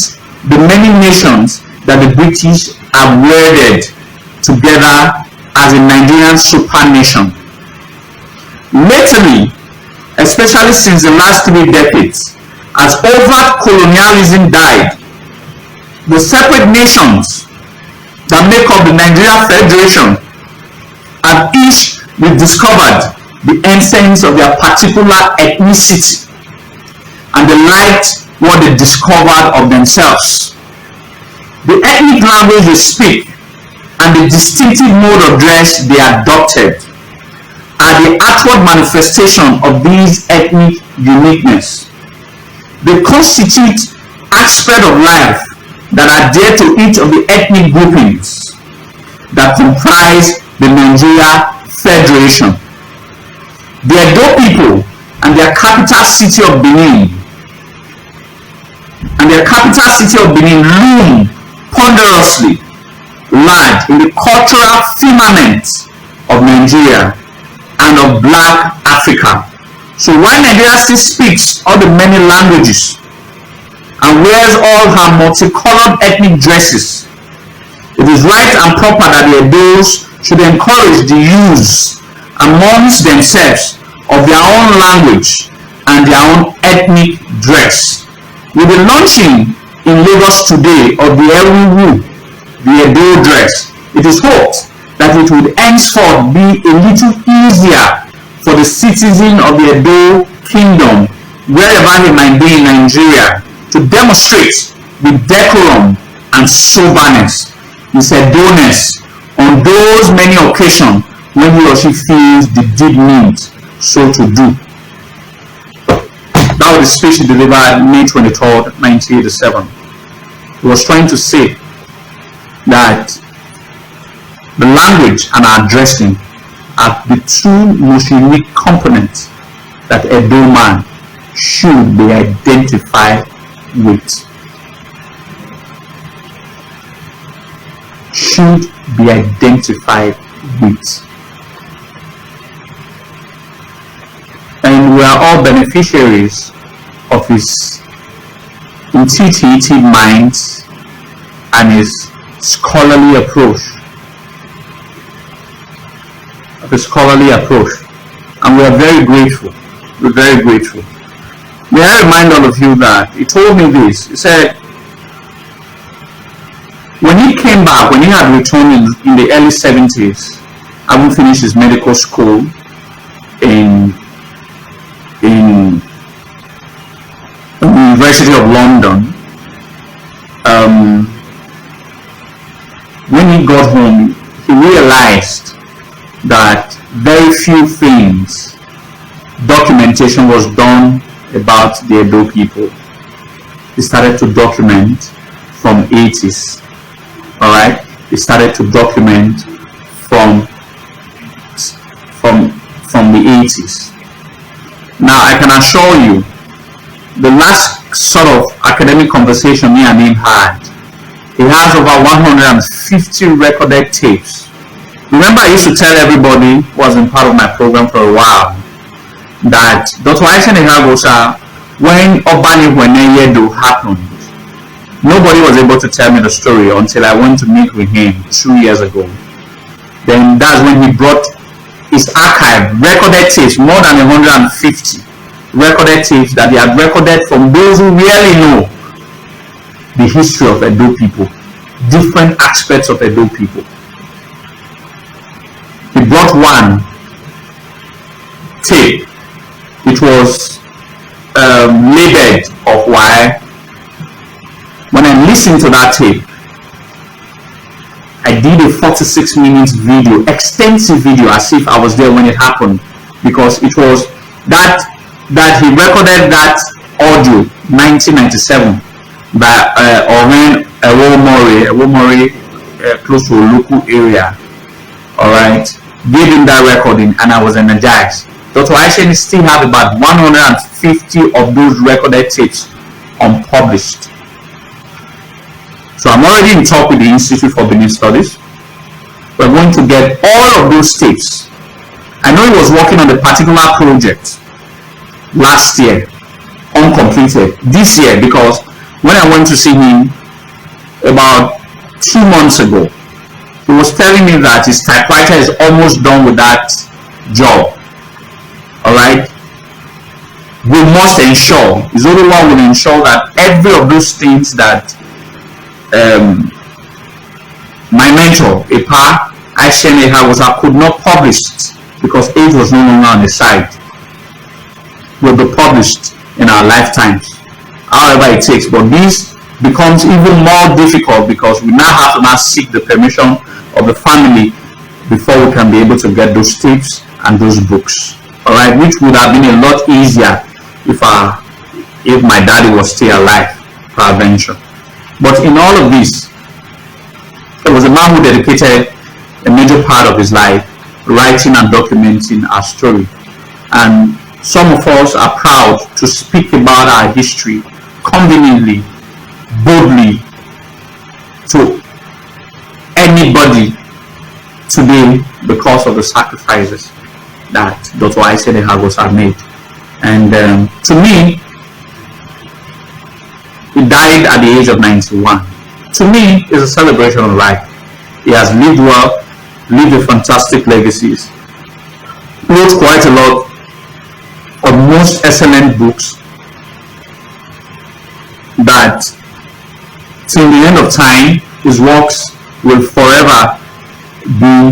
the many nations that the British have wedded together as a Nigerian super nation. Lately, especially since the last 3 decades, as overt colonialism died, the separate nations that make up the Nigeria Federation have each rediscovered the essence of their particular ethnicity, and they liked what they discovered of themselves. The ethnic language they speak and the distinctive mode of dress they adopted are the outward manifestation of these ethnic uniqueness. They constitute aspects of life that are dear to each of the ethnic groupings that comprise the Nigeria Federation. The Edo people and their capital city of Benin loom ponderously large in the cultural firmament of Nigeria and of Black Africa. So while Nigeria still speaks all the many languages and wears all her multicolored ethnic dresses, it is right and proper that the Edos should encourage the use amongst themselves of their own language and their own ethnic dress. With the launching in Lagos today of the Ewu, the Edo dress, it is hoped that it would henceforth be a little easier for the citizen of the Edo kingdom, wherever he might be in Nigeria, to demonstrate with decorum and soberness his Edo-ness on those many occasions when he or she feels the deep need so to do. That was the speech he delivered May 23rd, 1987. He was trying to say that the language and our dressing are the two most unique components that a Edo man should be identified with. Should be identified with. And we are all beneficiaries of his intuitive minds and his scholarly approach. And we are very grateful. We're very grateful. May I remind all of you that he told me this. He said, when he came back, when he had returned in the early 70s, having finished his medical school in the University of London, when he got home, he realized that very few things documentation was done about the Edo people. He started to document from 80s. Alright? He started to document from the 80s. Now I can assure you, the last sort of academic conversation me and him had, he has over 150 recorded tapes. Remember, I used to tell everybody who was in part of my program for a while that Dr. Ekhaguosa, when Oba Orhogbua happened, nobody was able to tell me the story until I went to meet with him 2 years ago. Then that's when he brought his archive, recorded tapes, more than 150 recorded tapes that he had recorded from those who really know the history of Edo people, different aspects of Edo people. He brought one tape. It was labeled of why. When I listened to that tape, I did a 46-minute video, extensive video, as if I was there when it happened, because it was that he recorded that audio 1997 by Oren Ewomori, close to a local area. Alright, gave him that recording and I was energized. Dr. Aisha still have about 150 of those recorded tapes unpublished. So I'm already in talk with the Institute for Benin Studies. We're going to get all of those tapes. I know he was working on a particular project last year, uncompleted. This year, because when I went to see him about 2 months ago, he was telling me that his typewriter is almost done with that job. Alright? We must ensure, Izoduwa will ensure that every of those things that my mentor, Ekhaguosa, could not publish because age was no longer on his side, will be published in our lifetimes, however it takes. But these becomes even more difficult because we now have to now seek the permission of the family before we can be able to get those tapes and those books. All right, which would have been a lot easier if my daddy was still alive, peradventure. But in all of this, it was a man who dedicated a major part of his life writing and documenting our story. And some of us are proud to speak about our history conveniently, boldly, to anybody today because of the sacrifices that Dr. Ekhaguosa made. And to me, he died at the age of 91. To me, it's a celebration of life. He has lived well, lived a fantastic legacies, wrote quite a lot of most excellent books that till the end of time, his works will forever be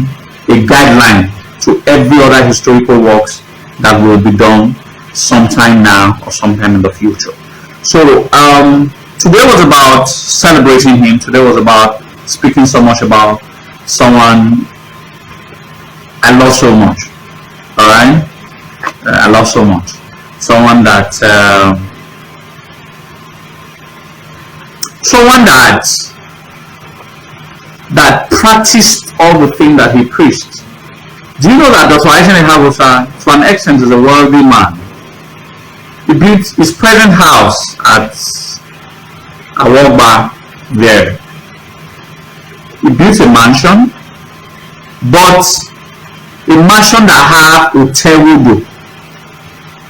a guideline to every other historical works that will be done sometime now or sometime in the future. So today was about celebrating him. Today was about speaking so much about someone I love so much. All right, I love so much. Someone that practiced all the things that he preached. Do you know that Dr. Ekhaguosa, to an extent, is a wealthy man? He built his present house at Awogba there. He built a mansion, but a mansion that had hotel.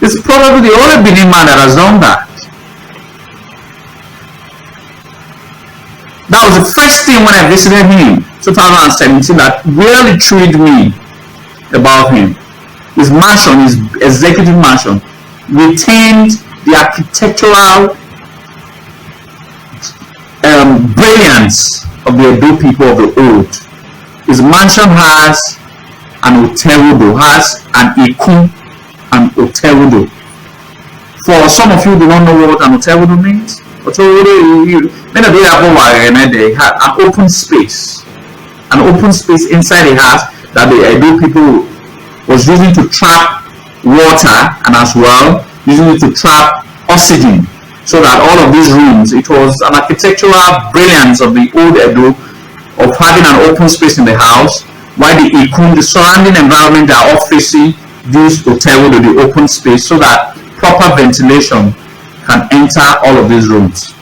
It's probably the only Benin man that has done that. That was the first thing when I visited him, 2017, that really thrilled me about him. His mansion, his executive mansion, retained the architectural brilliance of the Edo people of the old. His mansion has an hotel, has an ikun and hotel. For some of you who do not know what an hotel means, many of they had an open space. An open space inside the house that the Edo people was using to trap water and as well using it to trap oxygen, so that all of these rooms, it was an architectural brilliance of the old Edo of having an open space in the house, while the ikun, the surrounding environment, are all facing this hotel with the open space, so that proper ventilation can enter all of these rooms.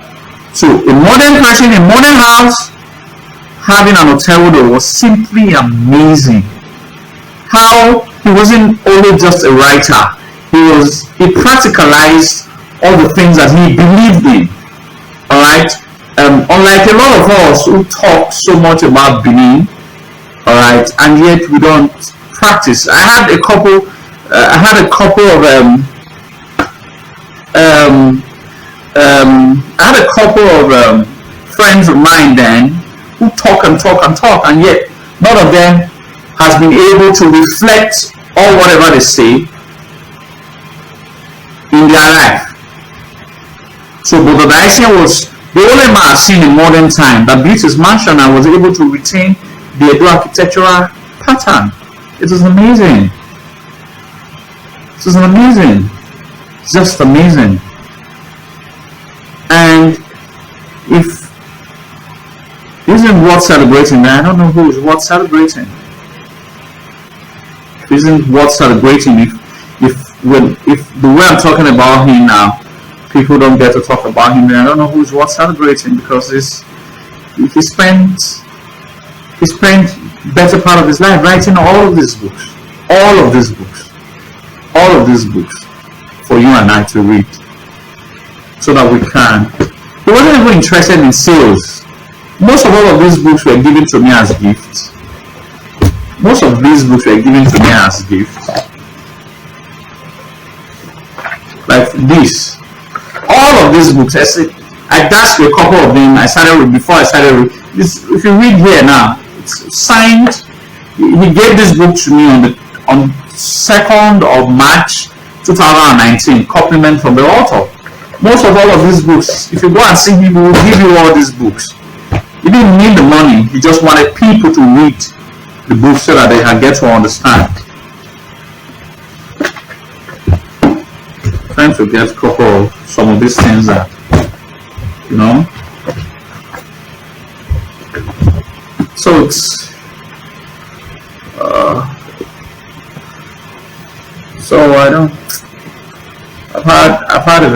So a modern person, a modern house, having an hotel was simply amazing. How he wasn't only just a writer, he practicalized all the things that he believed in. All right. Unlike a lot of us who talk so much about Benin, all right, and yet we don't practice. I had a couple of friends of mine then who talk, and yet none of them has been able to reflect on whatever they say in their life. So Brother Daisy was the only man I've seen in modern time that built his mansion and was able to retain the Edo architectural pattern. It was amazing. It was amazing. Just amazing. And if isn't worth celebrating, then I don't know who is worth celebrating. If isn't worth celebrating, if the way I'm talking about him now, people don't get to talk about him, then I don't know who's worth celebrating, because he spent better part of his life writing all of these books for you and I to read, so that we can. He wasn't even interested in sales. Most of all of these books were given to me as gifts. Like this. All of these books, I dashed a couple of them. Before I started this. If you read here now, it's signed. He gave this book to me on 2nd of March 2019. Compliment from the author. Most of all of these books, if you go and see him, he will give you all these books. He didn't need the money, he just wanted people to read the books so that they can get to understand. Trying to get a couple of some of these things that, you know. So it's so I don't. I've had a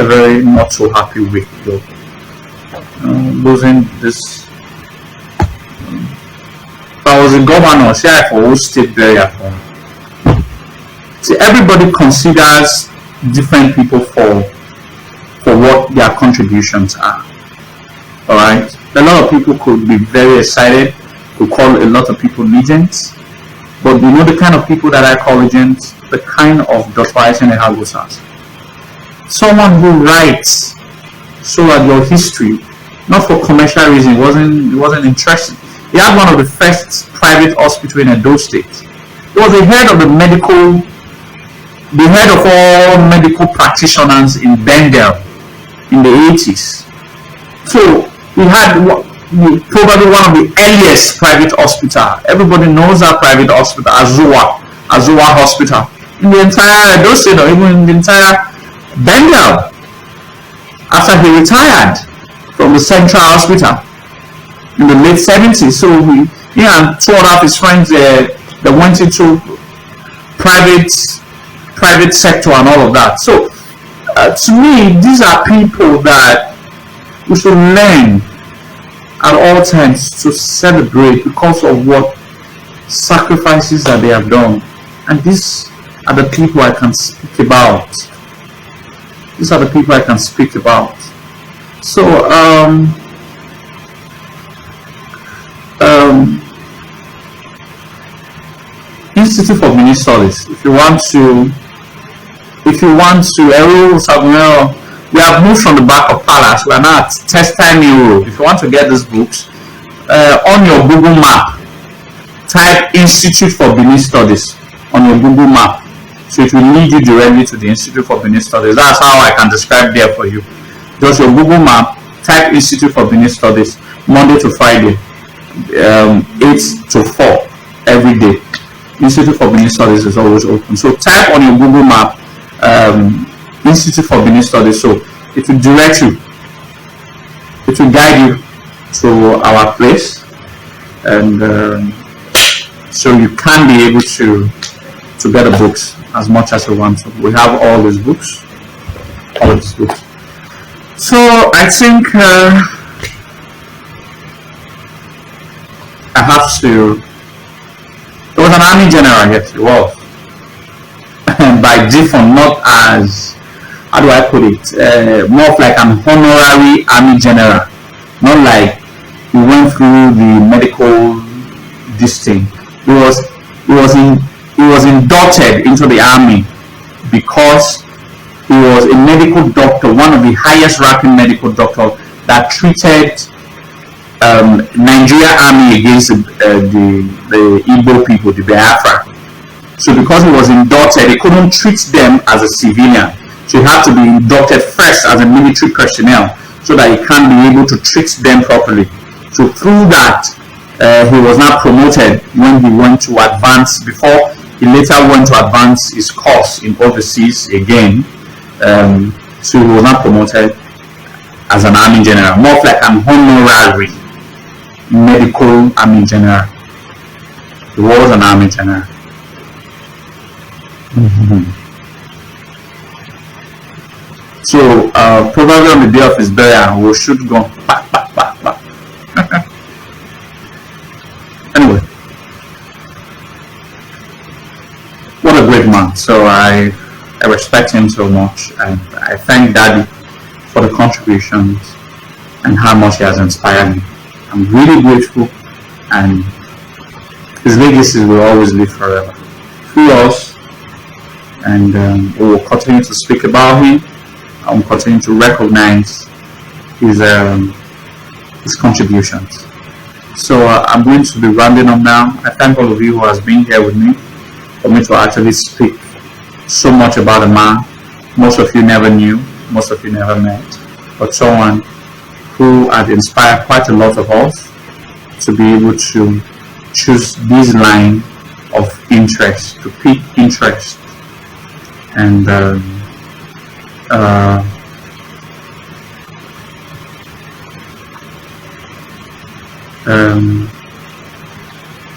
very not so happy week though. Losing this. If I was a governor, say I for whole state very at home. See, everybody considers different people for what their contributions are. All right, a lot of people could be very excited, could call a lot of people legends, but you know the kind of people that I call legends, the kind of Dr. Ekhaguosa, someone who writes so that your history, not for commercial reasons, it wasn't interesting. He had one of the first private hospitals in Edo State. He was the head of all medical practitioners in Bengal in the 80s. So he had probably one of the earliest private hospitals. Everybody knows that private hospital, Izoduwa Hospital, in the entire Edo State or even in the entire Bengal. After he retired from the Central Hospital in the late 70s, so he and two other of his friends they went into private sector and all of that. So to me, these are people that we should learn at all times to celebrate because of what sacrifices that they have done. And these are the people I can speak about. These are the people I can speak about. So Institute for Benin Studies. If you want to, Samuel, we have moved from the back of Palace. We are now at Testime Road. If you want to get these books, on your Google map, type Institute for Benin Studies on your Google map. So it will lead you directly to the Institute for Benin Studies. That's how I can describe there for you. Just your Google map, type Institute for Benin Studies, Monday to Friday, 8 to 4 every day. Institute for Benin Studies is always open. So type on your Google map Institute for Benin Studies. So it will direct you, it will guide you to our place, and so you can be able to get the books as much as you want to. We have all these books, So I think I have to. There was an army general, yes, it was. By default, not as, how do I put it, more of like an honorary army general. Not like he went through the medical this thing. He was inducted into the army because he was a medical doctor, one of the highest ranking medical doctors that treated Nigeria army against the Igbo people, the Biafra. So because he was inducted, he couldn't treat them as a civilian. So he had to be inducted first as a military personnel so that he can be able to treat them properly. So through that, he was not promoted when he went to advance. Before he later went to advance his course in overseas again. So he was not promoted as an army general, more like an honorary medical army general. He was an army general. So probably on the day of his burial, we should go back. Anyway, what a great man. So I respect him so much, and I thank Daddy for the contributions and how much he has inspired me. I'm really grateful, and his legacy will always live forever through us, and we will continue to speak about him, and we'll continue to recognize his contributions. So I'm going to be rounding up now. I thank all of you who has been here with me for me to actually speak so much about a man most of you never knew, most of you never met, but someone who had inspired quite a lot of us to be able to choose this line of interest, to pick interest, and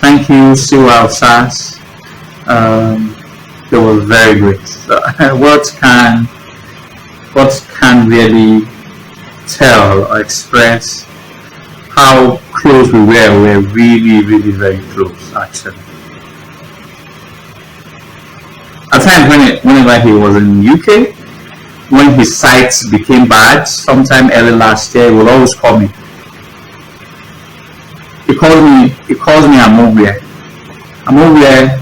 thank you, Siwa of SAS. They were very great. So, what can really tell or express how close we were? We're really, really very close, actually. At times, whenever he was in UK, when his sight became bad, sometime early last year, he would always call me. He calls me Amobia. Amobia,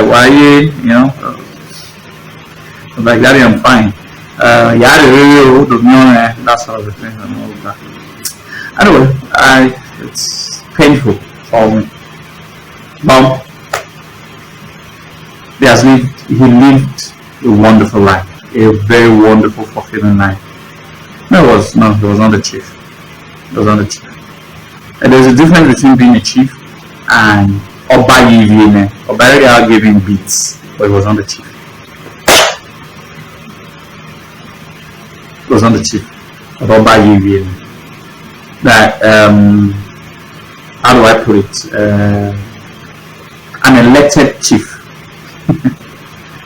why you know? Like, Daddy, I'm fine. That sort of thing and all that. Anyway, it's painful for me. But he lived a wonderful life, a very wonderful, fulfilling life. He was not the chief. He was not the chief. And there's a difference between being a chief and Oba Orhogbua. Oba Orhogbua gave him beats, but he was not the chief. He was not the chief. But Oba Orhogbua. That how do I put it? An elected chief.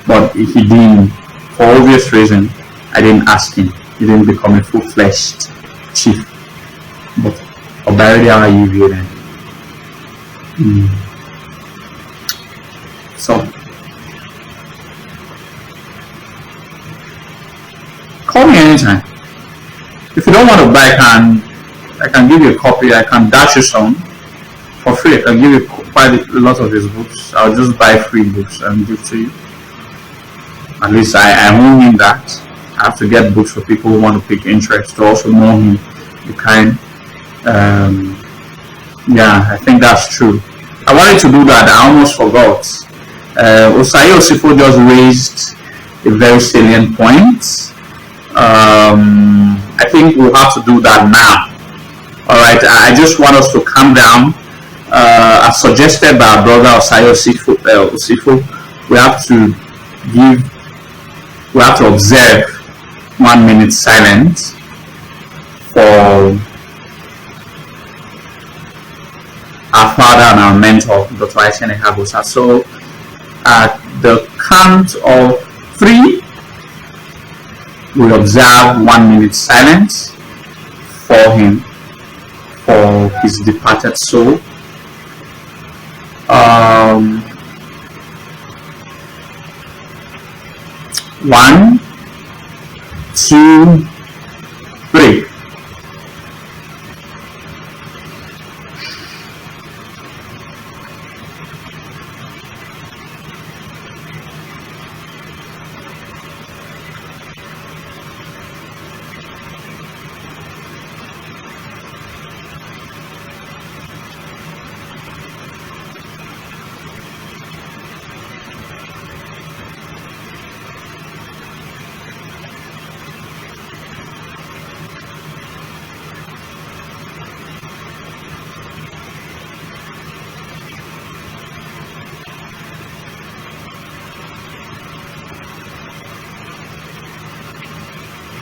But he didn't, for obvious reason, I didn't ask him. He didn't become a full-fledged chief. But Oba Orhogbua. So call me anytime. If you don't want to buy, I can give you a copy. I can dash you some for free. I can give you quite a lot of his books. I'll just buy free books and give to you. At least I own him that. I have to get books for people who want to pick interest, to also know him, the kind. Yeah, I think that's true. I wanted to do that. I almost forgot. Osayi Osifo just raised a very salient point. I think we'll have to do that now. Alright, I just want us to calm down. As suggested by our brother Osayi Osifo, we have to observe 1 minute silence for our father and our mentor, Dr. Ekhaguosa. So at the count of 3, we observe 1 minute silence for him, for his departed soul. 1, 2, 3.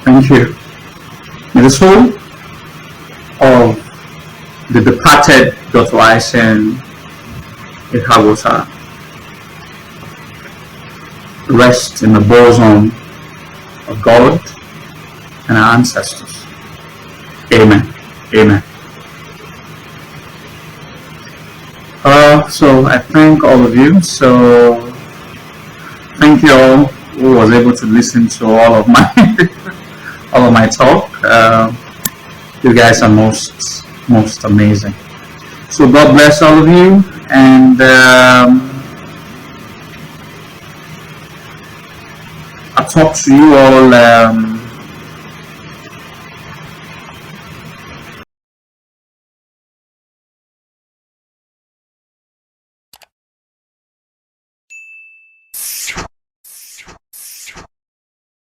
Thank you. May the soul of the departed Dr. Ekhaguosa rest in the bosom of God and our ancestors. Amen. Amen. So I thank all of you. So thank you all who was able to listen to all of my talk. You guys are most amazing. So God bless all of you, and I'll talk to you all